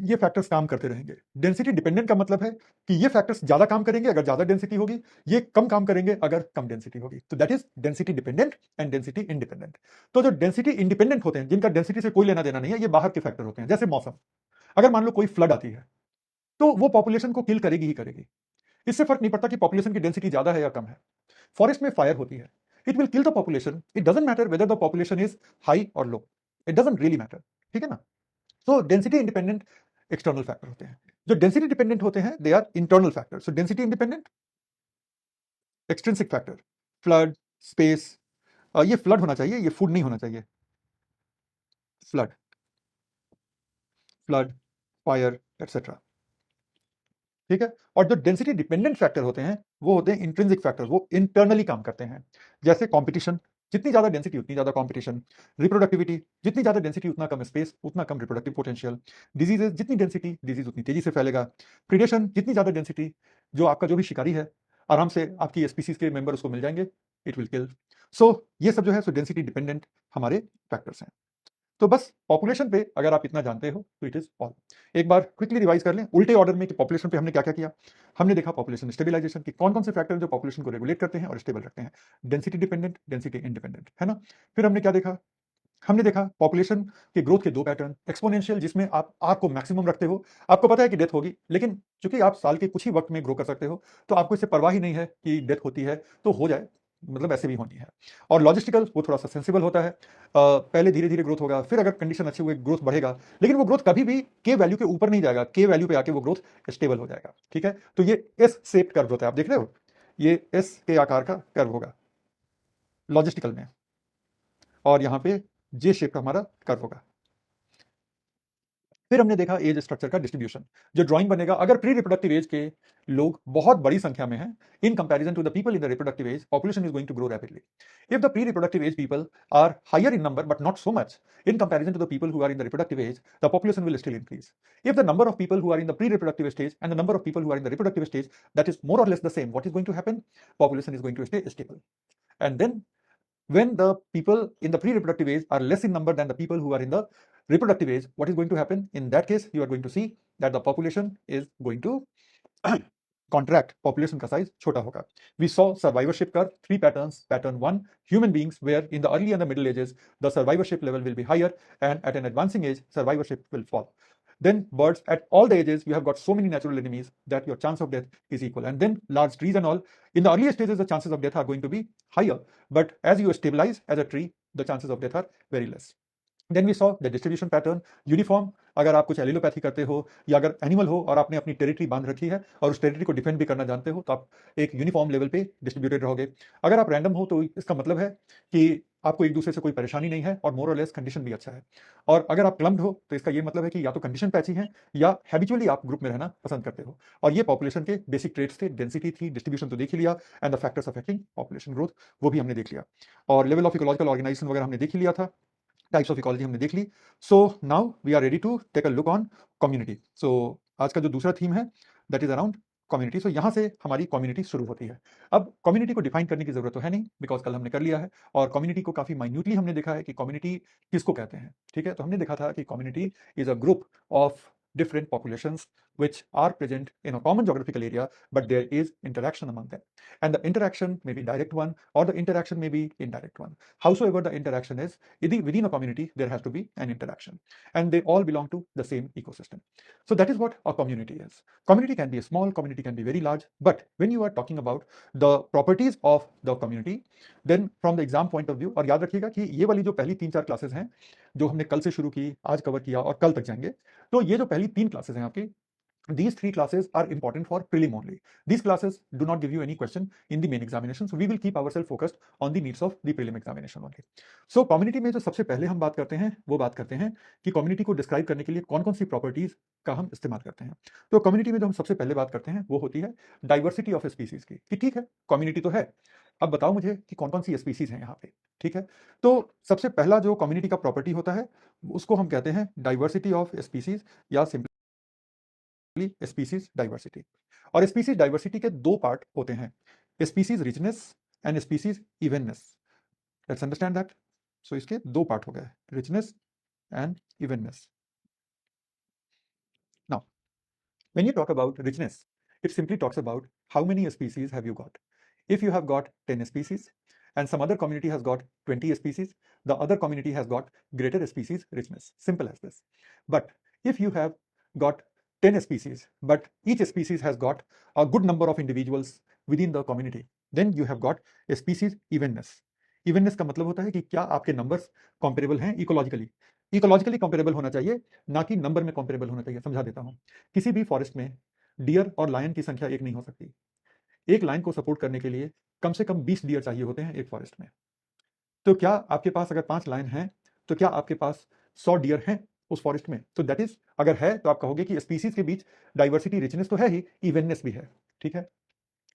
S1: ये फैक्टर्स काम करते रहेंगे। डेंसिटी डिपेंडेंट का मतलब है कि ये फैक्टर्स ज्यादा काम करेंगे अगर ज्यादा डेंसिटी होगी, ये कम काम करेंगे अगर कम डेंसिटी होगी। तो that is density dependent and density independent. तो जो डेंसिटी इंडिपेंडेंट होते हैं, जिनका डेंसिटी से कोई लेना देना नहीं है, ये बाहर के फैक्टर होते हैं। जैसे मौसम, अगर मान लो कोई फ्लड आती है तो वो पॉपुलेशन को किल करेगी ही करेगी, इससे फर्क नहीं पड़ता कि पॉपुलेशन की डेंसिटी ज्यादा है या कम है। फॉरेस्ट में फायर होती है, it will kill the population, it doesn't matter whether the population is high और लो, इट डजंट रियली मैटर, ठीक है ना? तो डेंसिटी इंडिपेंडेंट एक्सटर्नल फैक्टर होते हैं, जो डेंसिटी डिपेंडेंट होते हैं they are internal factor. So density independent, extrinsic factor, flood, space, ये फ्लड होना चाहिए, ये फूड नहीं होना चाहिए, फ्लड, फ्लड, फायर एटसेट्रा, ठीक है? और जो डेंसिटी डिपेंडेंट फैक्टर होते हैं वो होते हैं इंट्रिंसिक फैक्टर, वो इंटरनली काम करते हैं। जैसे कॉम्पिटिशन, जितनी ज्यादा डेंसिटी उतनी ज्यादा कॉम्पिटिशन। रिप्रोडक्टिविटी, जितनी ज्यादा डेंसिटी उतना कम स्पेस उतना कम रिप्रोडक्टिव पोटेंशियल। डिजीजेस, जितनी डेंसिटी डिजीज उतनी तेजी से फैलेगा। प्रीडेशन, जितनी ज्यादा डेंसिटी, जो आपका जो भी शिकारी है आराम से आपकी स्पीसीज के मेंबर उसको मिल जाएंगे, इट विल किल। सो ये सब जो है सो डेंसिटी डिपेंडेंट हमारे फैक्टर्स हैं। तो बस पॉपुलेशन पे अगर आप इतना जानते हो तो इट इज ऑल। एक बार क्विकली रिवाइज कर लें उल्टे ऑर्डर में कि पॉपुलेशन पे हमने क्या क्या किया। हमने देखा पॉपुलेशन स्टेबिलाईजेशन की कौन कौन से फैक्टर जो पॉपुलेशन को रेगुलेट करते हैं और स्टेबल रखते हैं। डेंसिटी डिपेंडेंट, डेंसिटी इंडिपेंडेंट, है ना? फिर हमने क्या देखा? हमने देखा पॉपुलेशन के ग्रोथ के दो पैटर्न, एक्सपोनेंशियल जिसमें आप आर को मैक्सिमम रखते हो, आपको पता है कि डेथ होगी, लेकिन चूंकि आप साल के कुछ ही वक्त में ग्रो कर सकते हो तो आपको इससे परवाह ही नहीं है कि डेथ होती है तो हो जाए, मतलब ऐसे भी होनी है। और लॉजिस्टिकल वो थोड़ा सा सेंसिबल होता है, पहले धीरे धीरे ग्रोथ होगा, फिर अगर कंडीशन अच्छी हुई ग्रोथ बढ़ेगा, लेकिन वो ग्रोथ कभी भी के वैल्यू के ऊपर नहीं जाएगा, के वैल्यू पे आके वो ग्रोथ स्टेबल हो जाएगा, ठीक है? तो ये एस शेप्ड कर्व होता है, आप देख रहे हो, ये एस के आकार का कर्व होगा लॉजिस्टिकल में, और यहाँ पे जे शेप का हमारा कर्व होगा। फिर हमने देखा एज स्ट्रक्चर का डिस्ट्रीब्यूशन, जो ड्राइंग बनेगा अगर प्री रिप्रोडक्टिव एज के लोग बहुत बड़ी संख्या में हैं in comparison to the people in the reproductive age, population is going to grow rapidly. If the pre reproductive age people are higher in number but not so much in comparison to the people who are in the reproductive age, the population will still increase. If the number of people who are in the pre-reproductive stage and the number of people who are in the reproductive stage that is more or less the same, what is going to happen? Population is going to stay stable. And then when the people in the pre-reproductive age are less in number than the people who are in the reproductive age, what is going to happen? In that case, you are going to see that the population is going to contract, population का size छोटा होगा. We saw survivorship curve, 3 patterns. Pattern 1, human beings, where in the early and the middle ages the survivorship level will be higher, and at an advancing age survivorship will fall. Then birds, at all the ages you have got so many natural enemies that your chance of death is equal. And then large trees and all, in the earlier stages the chances of death are going to be higher, but as you stabilize as a tree, the chances of death are very less. Then we saw the distribution pattern, uniform. अगर आप कुछ एलिलोपैथी करते हो या अगर एनिमल हो और आपने अपनी टेरिटरी बांध रखी है और उस टेरिटरी को डिफेंड भी करना जानते हो तो आप एक यूनिफॉर्म लेवल पे डिस्ट्रीब्यूटेड रहोगे. अगर आप रैंडम हो तो इसका मतलब है कि आपको एक दूसरे से कोई परेशानी नहीं है और मोर और लेस कंडीशन भी अच्छा है. और अगर आप क्लम्प्ड हो तो इसका ये मतलब है कि या तो कंडीशन पैची है या हैबिचुअली आप ग्रुप में रहना पसंद करते हो. और ये पॉपुलेशन के बेसिक ट्रेट्स थे. डेंसिटी थी, डिस्ट्रीब्यूशन तो देख ही लिया, and the factors affecting population growth वो भी हमने देख लिया, और लेवल ऑफ इकोलॉजिकल ऑर्गेनाइजेशन वगैरह हमने देख ही लिया था. टाइप्स ऑफ इकोलॉजी हमने देख ली. So now we are ready to take a look on community. So आज का जो दूसरा थीम है that is around community. So यहाँ से हमारी कम्युनिटी शुरू होती है. अब कम्युनिटी को डिफाइन करने की जरूरत तो है नहीं, बिकॉज कल हमने कर लिया है, और कम्युनिटी को काफी माइन्यूटली हमने देखा है कि कम्युनिटी किसको कहते हैं. ठीक है, तो हमने देखा था कि community is a group of different populations which are present in a common geographical area, but there is interaction among them, and the interaction may be direct one or the interaction may be indirect one. Howsoever the interaction is, within a community there has to be an interaction, and they all belong to the same ecosystem. So that is what a community is. Community can be small, community can be very large, but when you are talking about the properties of the community, then from the exam point of view, और याद रखिएगा कि ये वाली जो पहली 3-4 क्लासेस हैं जो हमने कल से शुरू की, आज कवर किया और कल तक जाएंगे, तो ये जो पहली 3 क्लासेस हैं आपकी, these 3 classes are important for prelim only. These classes do not give you any question in the main examination, so we will keep ourselves focused on the needs of the prelim examination only. So community में जो सबसे पहले हम बात करते हैं वो बात करते हैं कि community को describe करने के लिए कौन कौन सी properties का हम इस्तेमाल करते हैं. तो community में जो हम सबसे पहले बात करते हैं वो होती है diversity of species की, कि ठीक है community तो है, अब बताओ मुझे कि कौन कौन सी स्पीसीज हैं यहाँ पे. ठीक है, तो सबसे पहला जो कम्युनिटी का प्रॉपर्टी होता है उसको हम कहते हैं डाइवर्सिटी ऑफ स्पीसीज या स्पीसीज डाइवर्सिटी. और स्पीसीज डाइवर्सिटी के 2 पार्ट होते हैं, species richness and species evenness. Let's understand that. So इसके 2 पार्ट हो गए, richness and evenness. Now when you talk about richness, it simply talks about how many species have you got. If you have got 10 species and some other community has got 20 species, the other community has got greater species richness. Simple as this. But if you have got 10 species, but each species has got a good number of individuals within the community, then you have got a species evenness. Evenness का मतलब होता है कि क्या आपके नंबर्स कंपेरेबल हैं इकोलॉजिकली. इकोलॉजिकली कंपेरेबल होना चाहिए, ना कि नंबर में कंपेरेबल होना चाहिए. समझा देता हूं. किसी भी फॉरेस्ट में डियर और लायन की संख्या एक नहीं हो सकती. एक लायन को सपोर्ट करने के लिए कम से कम 20 डियर चाहिए होते हैं एक फॉरेस्ट में. तो क्या आपके पास अगर 5 लायन हैं तो क्या आपके पास 100 डियर हैं उस फॉरेस्ट में? तो दैट इज, अगर है तो आप कहोगे कि स्पीसीज के बीच डाइवर्सिटी रिचनेस तो है ही, इवननेस भी है. ठीक है,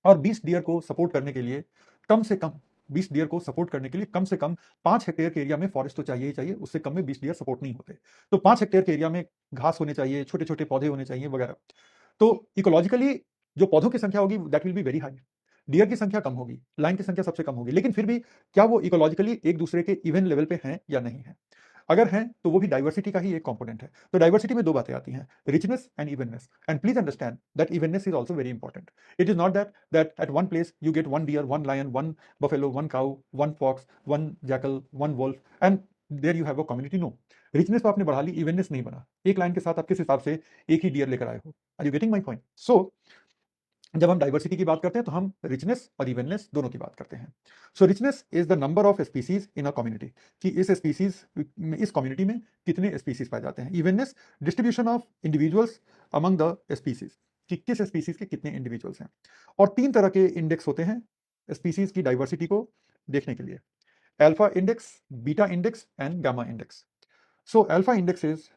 S1: और 20 डियर को सपोर्ट करने के लिए कम से कम 20 डियर को सपोर्ट करने के लिए कम से कम 5 हेक्टेयर के एरिया में फॉरेस्ट तो चाहिए ही चाहिए. उससे कम में 20 डियर सपोर्ट नहीं होते. तो 5 हेक्टेयर के एरिया में घास होने चाहिए, छोटे छोटे पौधे होने चाहिए वगैरह. तो इकोलॉजिकली जो पौधों की संख्या होगी that will be very high. Deer की संख्या कम होगी, लाइन की संख्या सबसे कम होगी, लेकिन फिर भी क्या वो इकोलॉजिकली एक दूसरे के इवन लेवल पे हैं या नहीं है? अगर हैं तो वो भी डाइवर्सिटी का ही एक कंपोनेंट है. तो डाइवर्सिटी में 2 बातें आती हैं, richness and evenness. And please understand that evenness is also very important. It is not that at one place you get 1 deer, 1 lion, 1 buffalo, 1 cow, 1 fox, 1 jackal, 1 wolf and there you have a community. No, richness तो आपने बढ़ा ली, इवननेस नहीं बना. एक लाइन के साथ आप किस हिसाब से एक ही डियर लेकर आए हो? Are you getting my point? So जब हम डाइवर्सिटी की बात करते हैं तो हम रिचनेस और इवननेस दोनों की बात करते हैं. So richness is the number of species in a community, कि इस स्पीसीज में, इस कम्युनिटी में कितने स्पीसीज पाए जाते हैं. Evenness, distribution of individuals among the species, कि किस स्पीसीज के कितने इंडिविजुअल्स हैं. और 3 तरह के इंडेक्स होते हैं स्पीसीज की डाइवर्सिटी को देखने के लिए, alpha index, beta index and gamma index. So alpha index is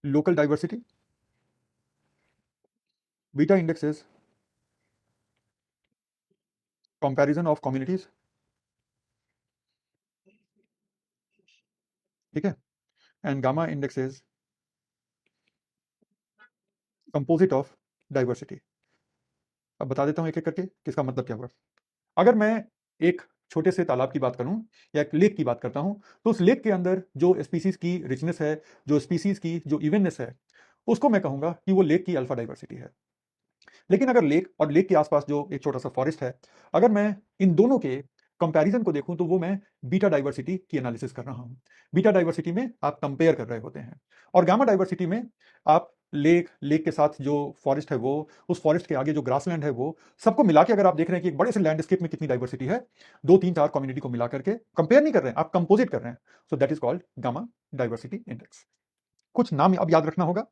S1: local diversity, beta index is comparison of communities, ठीक है, and gamma index is composite of diversity. अब बता देता हूं एक एक करके किसका मतलब क्या हुआ। अगर मैं एक छोटे से तालाब की बात करूं या एक लेक की बात करता हूं, तो उस लेक के अंदर जो स्पीसीज की रिचनेस है, जो स्पीसीज की जो इवननेस है, उसको मैं कहूंगा कि वो लेक की अल्फा डाइवर्सिटी है। लेकिन अगर लेक और लेक के आसपास जो एक छोटा सा फॉरेस्ट है, अगर मैं इन दोनों के कंपैरिजन को देखूं तो वो मैं बीटा डाइवर्सिटी की एनालिसिस कर रहा हूं। बीटा डाइवर्सिटी में आप कंपेयर कर रहे होते हैं, और गामा डाइवर्सिटी में आप लेक के साथ जो फॉरेस्ट है वो, उस फॉरेस्ट के आगे जो ग्रासलैंड है वो, सबको मिला के अगर आप देख रहे हैं कि एक बड़े से लैंडस्केप में कितनी डाइवर्सिटी है, 2 3 4 कम्युनिटी को मिला करके कंपेयर नहीं कर रहे हैं, आप कंपोजिट कर रहे हैं। So that is called gamma diversity index. कुछ नाम अब याद रखना होगा,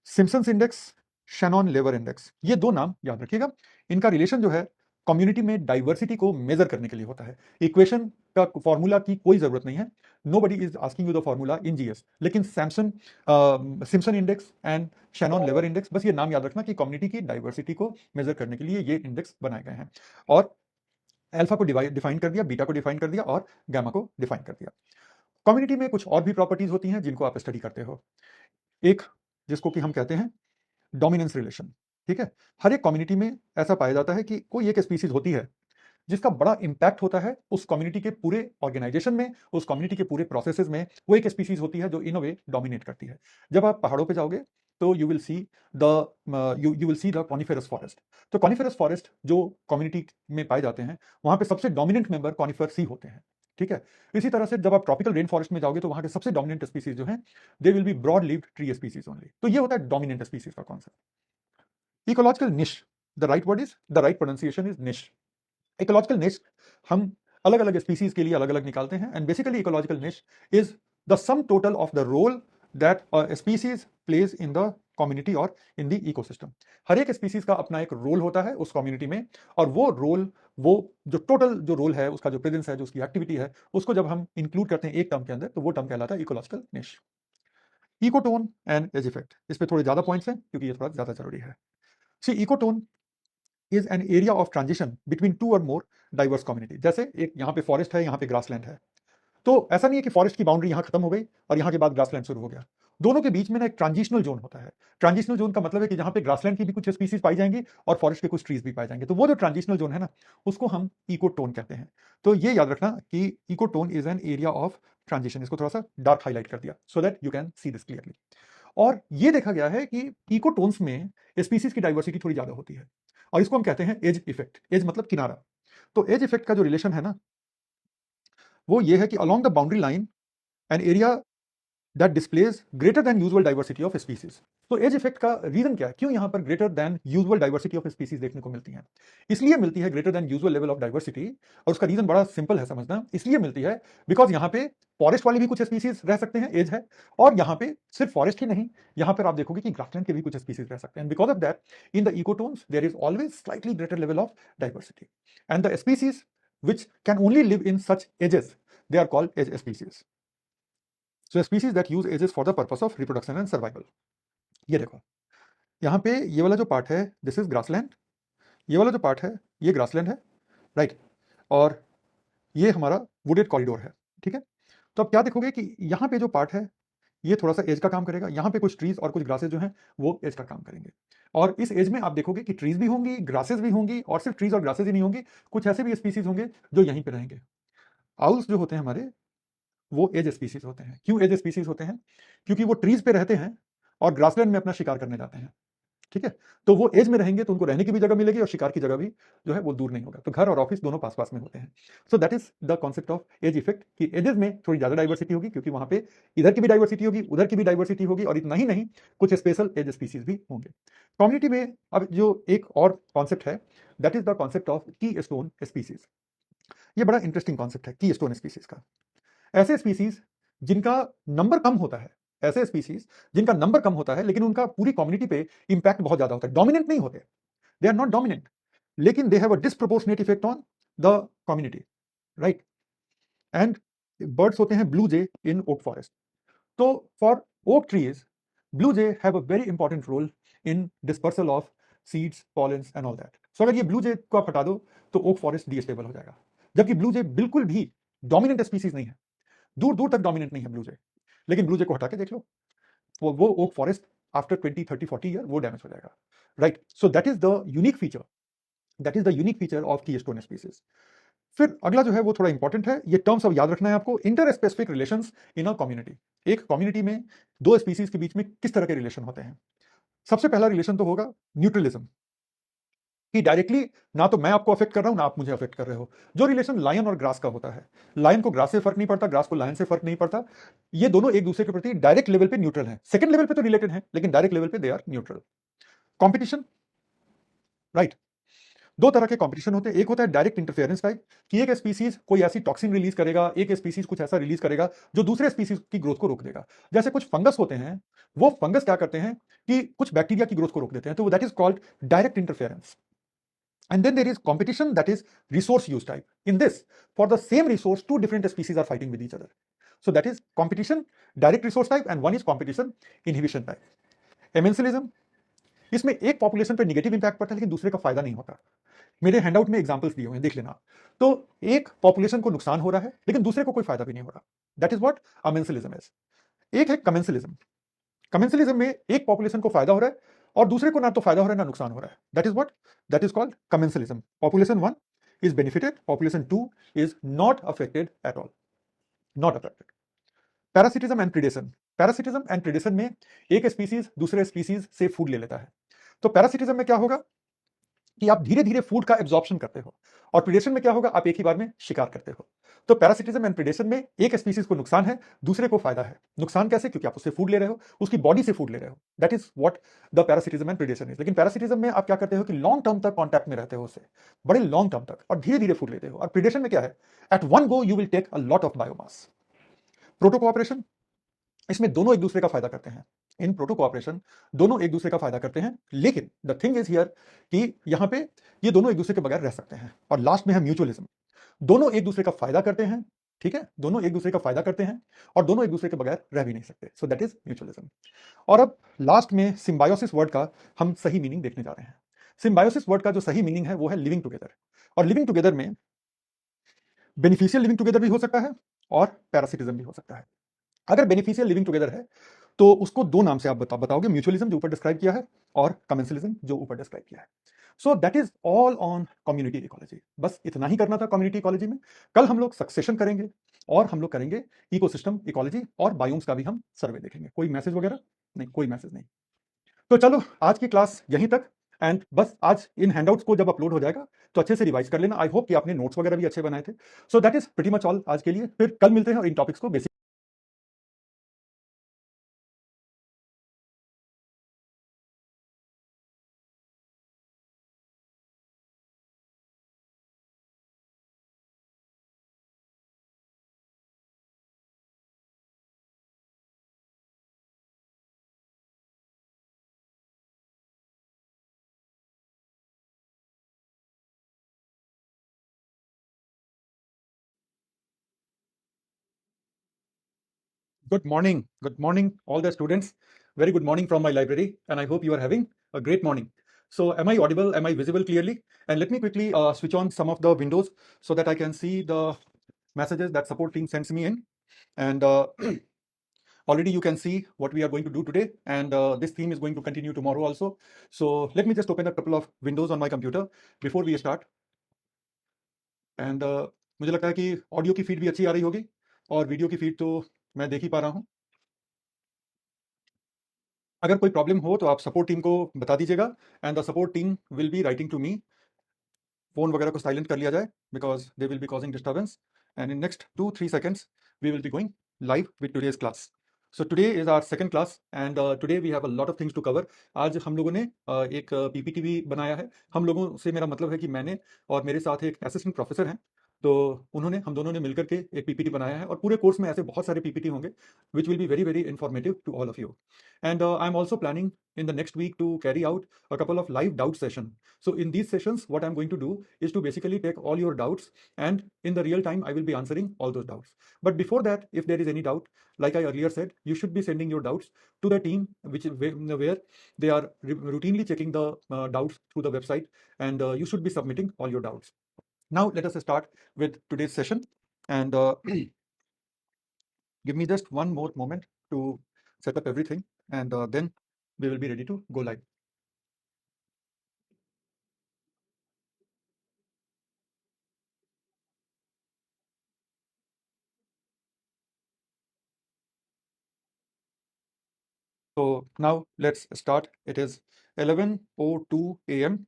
S1: Simpson's index, Shannon Weaver index, ये दो नाम याद रखिएगा। इनका रिलेशन जो है कम्युनिटी में डाइवर्सिटी को मेजर करने के लिए होता है। इक्वेशन का फॉर्मूला की कोई जरूरत नहीं है, nobody is asking you the formula in GS, लेकिन Simpson index and Shannon Weaver index, बस ये नाम याद रखना कि कम्युनिटी की डाइवर्सिटी को मेजर करने के लिए ये इंडेक्स बनाए गए हैं। और अल्फा को डिफाइन कर दिया, बीटा को डिफाइन कर दिया, और गामा को डिफाइन कर दिया। कम्युनिटी में कुछ और भी प्रॉपर्टीज होती हैं जिनको आप स्टडी करते हो, एक जिसको कि हम कहते हैं डोमिनेंस रिलेशन, ठीक है। हर एक कम्युनिटी में ऐसा पाया जाता है कि कोई एक स्पीसीज होती है जिसका बड़ा इंपैक्ट होता है उस कम्युनिटी के पूरे ऑर्गेनाइजेशन में, उस कम्युनिटी के पूरे प्रोसेसेस में। वो एक स्पीसीज होती है जो इन अ वे डोमिनेट करती है। जब आप पहाड़ों पे जाओगे तो you will see the coniferous forest. तो कॉनिफेरस फॉरेस्ट जो कम्युनिटी में पाए जाते हैं, वहां पे सबसे डोमिनेंट मेंबर कॉनिफर सी होते हैं, ठीक है। इसी तरह से जब आप ट्रॉपिकल रेन फॉरेस्ट में जाओगे तो वहां के सबसे डोमिनेंट स्पीसीज जो हैं, they will be broad leaved tree species only. तो ये होता है डोमिनेंट स्पीसीज का concept. Ecological niche, the right word is, the right pronunciation is niche. Ecological niche हम अलग अलग स्पीसीज के लिए अलग अलग निकालते हैं, and basically ecological niche is the sum total of the role that a species plays in the community और इन द इकोसिस्टम। हर एक स्पीसीज का अपना एक रोल होता है उस कम्युनिटी में, और वो रोल, वो जो टोटल जो रोल है, उसका जो प्रेजेंस है, जो उसकी एक्टिविटी है, उसको जब हम इंक्लूड करते हैं एक टर्म के अंदर, तो वो टर्म कहलाता है इकोलॉजिकल निश। इकोटोन एंड एज इफेक्ट, इस पे थोड़े ज्यादा पॉइंट्स हैं क्योंकि ये थोड़ा ज्यादा जरूरी है। See ecotone is an area of transition between two or more diverse community. जैसे एक यहाँ पे फॉरेस्ट है, यहाँ पे ग्रासलैंड है, तो ऐसा नहीं है कि फॉरेस्ट की बाउंड्री यहाँ खत्म हो गई और यहाँ के बाद ग्रासलैंड शुरू हो गया। दोनों के बीच में ना एक ट्रांजिशनल जोन होता है। ट्रांजिशनल जोन का मतलब है कि जहाँ पे ग्रासलैंड की भी कुछ स्पीसीज पाई जाएंगी और फॉरेस्ट के कुछ ट्रीज भी पाए जाएंगे, तो वो जो ट्रांजिशनल जोन है ना, उसको हम इकोटोन कहते हैं। तो ये याद रखना कि ecotone is an area of transition. इसको थोड़ा सा डार्क हाईलाइट कर दिया so that you can see this clearly. और ये देखा गया है कि इकोटोन्स में स्पीसीज की डाइवर्सिटी थोड़ी ज्यादा होती है, और इसको हम कहते हैं एज इफेक्ट। एज मतलब किनारा। तो एज इफेक्ट का जो रिलेशन है ना, वो ये है कि along the boundary line an area that displays greater than usual diversity of species. तो एज इफेक्ट का रीजन क्या है, क्यों यहां पर greater than usual diversity of species देखने को मिलती है? इसलिए मिलती है greater than usual level of diversity, और उसका रीजन बड़ा सिंपल है समझना। इसलिए मिलती है बिकॉज यहां पे फॉरेस्ट वाले भी कुछ स्पीसीज रह सकते हैं, एज है, और यहां पे सिर्फ फॉरेस्ट ही नहीं, यहां पर आप देखोगे कि ग्रासलैंड के भी कुछ स्पीसीज रह सकते हैं। Because of that in the ecotones there is always slightly greater level of diversity, and the species which can only live in such edges, they are called edge species. So species that use edges for the purpose of reproduction and survival. ये देखो, यहाँ पे ये वाला जो पार्ट है, दिस इज ग्रासलैंड। ये वाला जो पार्ट है, ये ग्रासलैंड है, राइट। और ये हमारा वुडेड कॉरिडोर है, ठीक है। तो अब क्या देखोगे कि यहाँ पे जो पार्ट है, ये थोड़ा सा एज का काम करेगा। यहाँ पे कुछ ट्रीज और कुछ ग्रासेस जो हैं वो एज का काम करेंगे, और इस एज में आप देखोगे कि ट्रीज भी होंगी, ग्रासेस भी होंगी, और सिर्फ ट्रीज और ग्रासेस ही नहीं होंगी, कुछ ऐसे भी स्पीसीज होंगे जो यहीं पे रहेंगे। आउल्स जो होते हैं हमारे, वो एज स्पीसीज होते हैं। क्यों एज स्पीसीज होते हैं? क्योंकि वो ट्रीज पे रहते हैं और ग्रासलैंड में अपना शिकार करने जाते हैं, ठीक है। तो वो एज में रहेंगे तो उनको रहने की भी जगह मिलेगी और शिकार की जगह भी जो है वो दूर नहीं होगा। तो घर और ऑफिस दोनों पास पास में होते हैं। So that is the concept of edge effect, कि एजेस में थोड़ी ज्यादा डाइवर्सिटी होगी क्योंकि वहां पे इधर की भी डाइवर्सिटी होगी, उधर की भी डाइवर्सिटी होगी, और इतना ही नहीं, कुछ स्पेशल एज स्पीसीज भी होंगे कम्युनिटी में। अब जो एक और कॉन्सेप्ट है, that is the concept of की स्टोन स्पीसीज। ये बड़ा इंटरेस्टिंग कॉन्सेप्ट है की स्टोन स्पीसीज का। ऐसे स्पीसीज जिनका नंबर कम होता है, ऐसे स्पीसीज जिनका नंबर कम होता है लेकिन उनका पूरी कम्युनिटी पे इंपैक्ट बहुत ज्यादा होता है। डोमिनेंट नहीं होते, दे आर नॉट डोमिनेंट, लेकिन they have a disproportionate effect on the community, right. And birds होते हैं ब्लू जे इन ओक फॉरेस्ट। तो for oak trees blue jay have a very important role in dispersal of seeds, pollens and all that. So अगर ये blue jay को आप हटा दो तो oak forest डीस्टेबल हो जाएगा, जबकि blue jay बिल्कुल भी डोमिनेंट स्पीसीज नहीं है, दूर दूर तक डोमिनेंट नहीं है blue jay, लेकिन blue jay को हटा के देख लो, वो oak forest आफ्टर 20, 30, 40 ईयर वो डैमेज हो जाएगा, right. So that is the unique feature, that is the unique feature of keystone species. फिर अगला जो है वो थोड़ा इंपॉर्टेंट है, ये टर्म्स अब याद रखना है आपको, inter specific relations in a community. एक कम्युनिटी में दो स्पीसीज के बीच में किस तरह के रिलेशन होते हैं. सबसे पहला रिलेशन तो होगा न्यूट्रलिज्म, कि डायरेक्टली ना तो मैं आपको अफेक्ट कर रहा हूं ना आप मुझे अफेक्ट कर रहे हो. जो रिलेशन लायन और ग्रास का होता है, लायन को ग्रास से फर्क नहीं पड़ता, ग्रास को लायन से फर्क नहीं पड़ता, ये दोनों एक दूसरे के प्रति डायरेक्ट लेवल पे न्यूट्रल हैं. सेकंड लेवल पे तो रिलेटेड हैं, लेकिन डायरेक्ट लेवल पे they are neutral. Competition, right. दो तरह के कंपटीशन होते हैं, एक होता है डायरेक्ट इंटरफेरेंस टाइप, कि एक स्पीसीज कोई ऐसी टॉक्सिन रिलीज करेगा, एक स्पीसीज कुछ ऐसा रिलीज करेगा जो दूसरे स्पीसीज की ग्रोथ को रोक देगा. जैसे कुछ फंगस होते हैं, वो फंगस क्या करते हैं कि कुछ बैक्टीरिया की ग्रोथ को रोक देते हैं, तो that is called direct interference. And then there is competition, that is resource use type. In this, for the same resource, two different species are fighting with each other. So that is competition, direct resource type, and one is competition, inhibition type. Amensalism, इसमें एक पॉपुलेशन पे नेगेटिव इंपैक्ट पड़ता है लेकिन दूसरे का फायदा नहीं होता. मेरे हैंडआउट में एग्जांपल्स दिए हुए हैं, देख लेना. तो एक पॉपुलेशन को नुकसान हो रहा है लेकिन दूसरे को कोई फायदा भी नहीं हो रहा. That is what amensalism is. एक है कमेंसलिज्म. कमेंसलिज्म में एक पॉपुलेशन को फायदा हो रहा है और दूसरे को ना तो फायदा हो रहा है ना नुकसान हो रहा है. That is what, that is called commensalism. Population 1 is benefited, population 2 is not affected at all, not affected. Parasitism and predation. Parasitism and predation में एक स्पीसीज दूसरे स्पीसीज से फूड ले लेता है. तो पैरासिटिज्म में क्या होगा कि आप धीरे धीरे फूड का एब्जॉर्प्शन करते हो, और प्रिडेशन में क्या होगा, आप एक ही बार में शिकार करते हो. तो पैरासिटिज्म एंड प्रिडेशन में एक स्पीसीज को नुकसान है, दूसरे को फायदा है. नुकसान कैसे, क्योंकि आप उससे फूड ले रहे हो, उसकी बॉडी से फूड ले रहे हो. That is what the parasitism and predation is. लेकिन पैरासिटिज्म में आप क्या करते हो कि लॉन्ग टर्म तक कॉन्टैक्ट में रहते हो उससे, बड़े लॉन्ग टर्म तक, और धीरे धीरे फूड लेते हो. और प्रिडेशन में क्या है, at one go you will take a lot of biomass. Proto cooperation, इसमें दोनों एक दूसरे का फायदा करते हैं. इन प्रोटो कोऑपरेशन दोनों एक दूसरे का फायदा करते हैं, लेकिन द थिंग इज हियर कि यहां पे ये दोनों एक दूसरे के बगैर रह सकते हैं. और लास्ट में है म्यूचुअलिज्म. दोनों एक दूसरे का फायदा करते हैं, ठीक है, दोनों एक दूसरे का फायदा करते हैं और दोनों एक दूसरे के बगैर रह भी नहीं सकते. सो दैट इज म्यूचुअलिज्म. और अब लास्ट में सिम्बायोसिस वर्ड का हम सही मीनिंग देखने जा रहे हैं. सिम्बायोसिस वर्ड का जो सही मीनिंग है वो है लिविंग टुगेदर. और लिविंग टुगेदर में बेनिफिशियल लिविंग टुगेदर भी हो सकता है और पैरासिटिज्म भी हो सकता है. अगर बेनिफिशियल लिविंग टुगेदर है तो उसको दो नाम से आप बताओगे, म्यूचुअलिज्म जो ऊपर डिस्क्राइब किया है और कमेंसलिज्म जो ऊपर डिस्क्राइब किया है. सो that is all on community ecology. बस इतना ही करना था कम्युनिटी इकोलॉजी में. कल हम लोग सक्सेशन करेंगे और हम लोग करेंगे इकोसिस्टम इकोलॉजी और बायोम्स का भी हम सर्वे देखेंगे. कोई मैसेज वगैरह नहीं, कोई मैसेज नहीं. तो चलो आज की क्लास यहीं तक. एंड बस आज इन हैंडआउट्स को जब अपलोड हो जाएगा तो अच्छे से रिवाइज कर लेना. आई होप कि आपने नोट्स वगैरह भी अच्छे बनाए थे. सो that is pretty much all आज के लिए. फिर कल मिलते हैं और इन टॉपिक्स को basic good morning, all the students. Very good morning from my library, and I hope you are having a great morning. So, am I audible? Am I visible clearly? And let me quickly switch on some of the windows so that I can see the messages that support team sends me in. And already you can see what we are going to do today, and this theme is going to continue tomorrow also. So, let me just open a couple of windows on my computer before we start. And मुझे लगता है कि ऑडियो की फीड भी अच्छी आ रही होगी और वीडियो की फीड तो मैं देख ही पा रहा हूँ. अगर कोई प्रॉब्लम हो तो आप सपोर्ट टीम को बता दीजिएगा, and the support team will be writing to me. Phone वगैरह को साइलेंट कर लिया जाए because they will be causing disturbance. And in next 2-3 seconds we will be going live with today's class. So today is our second class and today we have a lot of things to cover. आज हम लोगों ने एक पीपीटी भी बनाया है. हम लोगों से मेरा मतलब है कि मैंने और मेरे साथ एक असिस्टेंट प्रोफेसर हैं, तो उन्होंने हम दोनों ने मिलकर के एक पीपीटी बनाया है और पूरे कोर्स में ऐसे बहुत सारे पीपीटी होंगे which will be very very informative to all of you and I am also planning in the next week to carry out a couple of live doubt session. So in these sessions what I'm going to do is to basically take all your doubts and in the real time I will be answering all those doubts. But before that, if there is any doubt, like I earlier said, you should be sending your doubts to the team where they are routinely checking the doubts through the website and you should be submitting all your doubts. Now let us start with today's session and give me just one more moment to set up everything and then we will be ready to go live. So now let's start. It is 11:02 a.m.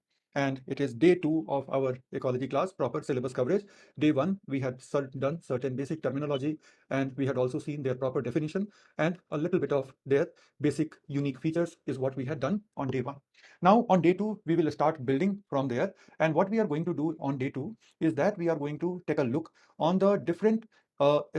S1: and it is day 2 of our ecology class, proper syllabus coverage. Day 1, we had done certain basic terminology and we had also seen their proper definition and a little bit of their basic unique features is what we had done on day 1. Now on day 2, we will start building from there. And what we are going to do on day 2 is that we are going to take a look on the different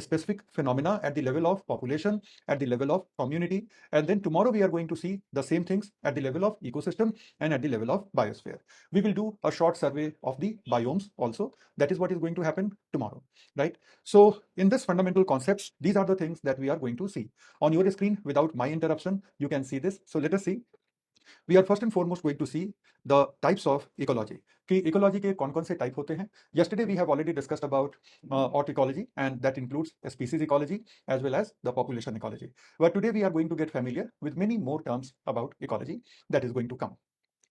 S1: specific phenomena at the level of population, at the level of community, and then tomorrow we are going to see the same things at the level of ecosystem and at the level of biosphere. We will do a short survey of the biomes also. That is what is going to happen tomorrow, right? So in this fundamental concepts, these are the things that we are going to see. On your screen, without my interruption, you can see this. So let us see. We are first and foremost going to see the types of ecology. कि ecology के कौन-कौन से type होते हैं. Yesterday we have already discussed about OT ecology and that includes species ecology as well as the population ecology. But today we are going to get familiar with many more terms about ecology that is going to come.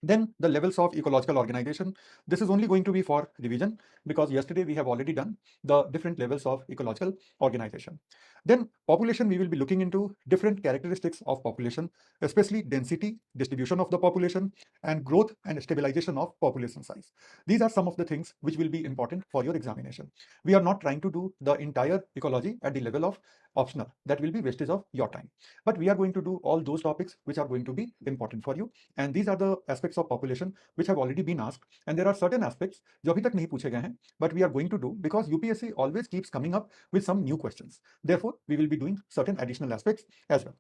S1: Then the levels of ecological organization. This is only going to be for revision because yesterday we have already done the different levels of ecological organization. Then population, we will be looking into different characteristics of population, especially density, distribution of the population, and growth and stabilization of population size. These are some of the things which will be important for your examination. We are not trying to do the entire ecology at the level of optional. That will be wastage of your time. But we are going to do all those topics which are going to be important for you. And these are the aspects of population which have already been asked. And there are certain aspects जो अभी तक नहीं पूछे गए हैं, but we are going to do because UPSC always keeps coming up with some new questions. Therefore, we will be doing certain additional aspects as well.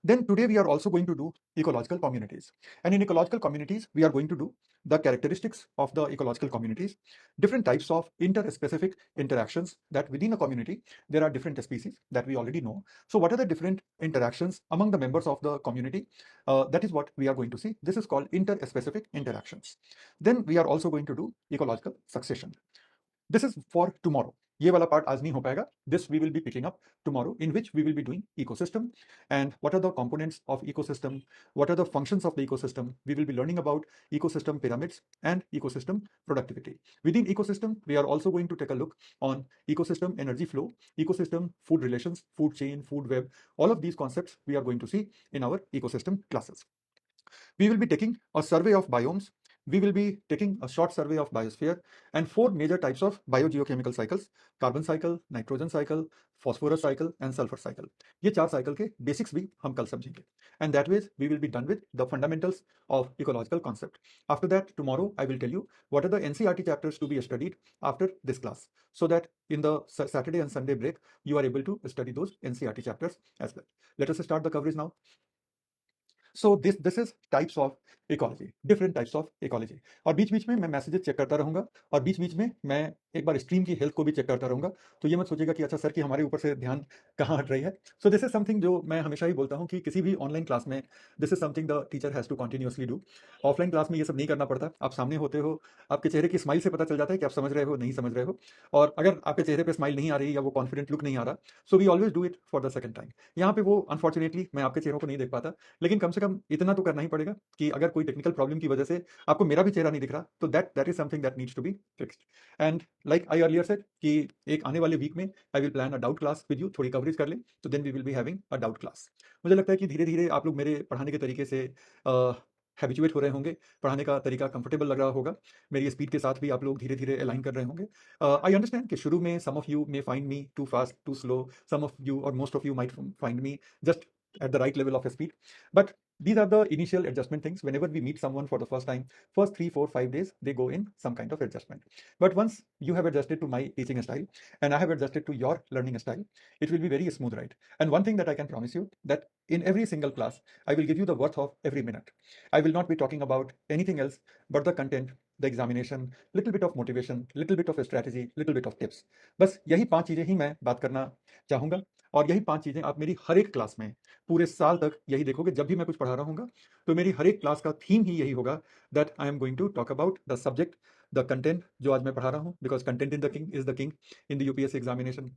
S1: Then today we are also going to do ecological communities. And in ecological communities, we are going to do the characteristics of the ecological communities, different types of interspecific interactions that within a community, there are different species that we already know. So what are the different interactions among the members of the community? That is what we are going to see. This is called interspecific interactions. Then we are also going to do ecological succession. This is for tomorrow. ये वाला part आज नहीं हो पाएगा. This we will be picking up tomorrow, in which we will be doing ecosystem and what are the components of ecosystem, what are the functions of the ecosystem. We will be learning about ecosystem pyramids and ecosystem productivity. Within ecosystem, we are also going to take a look on ecosystem energy flow, ecosystem food relations, food chain, food web. All of these concepts we are going to see in our ecosystem classes. We will be taking a survey of biomes. We will be taking a short survey of biosphere and 4 major types of biogeochemical cycles: carbon cycle, nitrogen cycle, phosphorus cycle and sulfur cycle. ये 4 cycle के basics भी हम कल समझेंगे. And that way we will be done with the fundamentals of ecological concept. After that, tomorrow I will tell you what are the NCERT chapters to be studied after this class, so that in the Saturday and Sunday break you are able to study those NCERT chapters as well. Let us start the coverage now. So this is types of ecology, different types of ecology. और बीच बीच में मैं मैसेजेस चेक करता रहूंगा और बीच बीच में मैं एक बार स्ट्रीम की हेल्थ को भी चेक करता रहूंगा. तो ये मत सोचिएगा कि अच्छा सर कि हमारे ऊपर से ध्यान कहाँ हट रही है. सो दिस इज समथिंग जो मैं हमेशा ही बोलता हूँ कि किसी भी ऑनलाइन क्लास में this is something the teacher has to continuously do. Offline class में ये सब नहीं करना पड़ता. आप सामने होते हो, आपके चेहरे की स्माइल से पता चल जाता है कि आप समझ रहे हो नहीं समझ रहे हो. और अगर आपके चेहरे पर स्माइल नहीं आ रही या वो कॉन्फिडेंट लुक नहीं आ रहा, so we always do it for the second time. यहाँ पे वो अनफॉर्चुनेटली मैं आपके चेहरों को नहीं देख पाता, लेकिन कम से कम इतना तो करना ही पड़ेगा कि अगर कोई टेक्निकल प्रॉब्लम की वजह से आपको मेरा भी चेहरा नहीं दिख रहा, तो that is something that needs to be fixed. And like I earlier said कि एक आने वाले वीक में I will plan a doubt class with you. थोड़ी कवरेज कर लें तो then we will be having a doubt class. मुझे लगता है कि धीरे धीरे आप लोग मेरे पढ़ाने के तरीके से हैबिचुएट हो रहे होंगे, पढ़ाने का तरीका कंफर्टेबल लग रहा होगा, मेरी स्पीड के साथ भी आप लोग धीरे धीरे अलाइन कर रहे होंगे. आई अंडरस्टैंड कि शुरू में some of you may find me too fast, too slow, some of you or most of you might find me just at the right level of speed. But These are the initial adjustment things. Whenever we meet someone for the first time, first 3, 4, 5 days, they go in some kind of adjustment. But once you have adjusted to my teaching style and I have adjusted to your learning style, it will be very smooth, right? And one thing that I can promise you, that in every single class, I will give you the worth of every minute. I will not be talking about anything else but the content, the examination, little bit of motivation, little bit of strategy, little bit of tips. बस यही 5 चीजें ही मैं बात करना चाहूंगा, और यही 5 चीजें आप मेरी हर एक क्लास में पूरे साल तक यही देखोगे। जब भी मैं कुछ पढ़ा रहा हूँ तो मेरी हर एक क्लास का थीम ही यही होगा, that I am going to talk about the subject, the content जो आज मैं पढ़ा रहा हूँ, because content in the king is the king in the UPSC examination.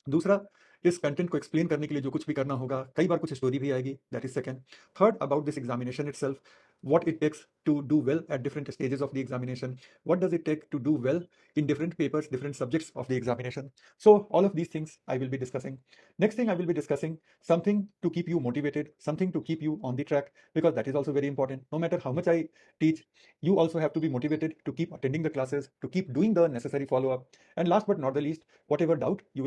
S1: दूसरा, इस कंटेंट को एक्सप्लेन करने के लिए जो कुछ भी करना होगा, कई बार कुछ स्टोरी भी आएगी, that is second. Third, about this examination itself, what it takes to do well at different stages of the examination, what does it take to do well in different papers, different subjects of the examination. So all of these things I will be discussing. Next thing I will be discussing something to keep you motivated, something to keep you on the track, because that is also very important. No matter how much I teach, you also have to be motivated to keep attending the classes, to keep doing the necessary follow-up. And last but not the least, whatever doubt you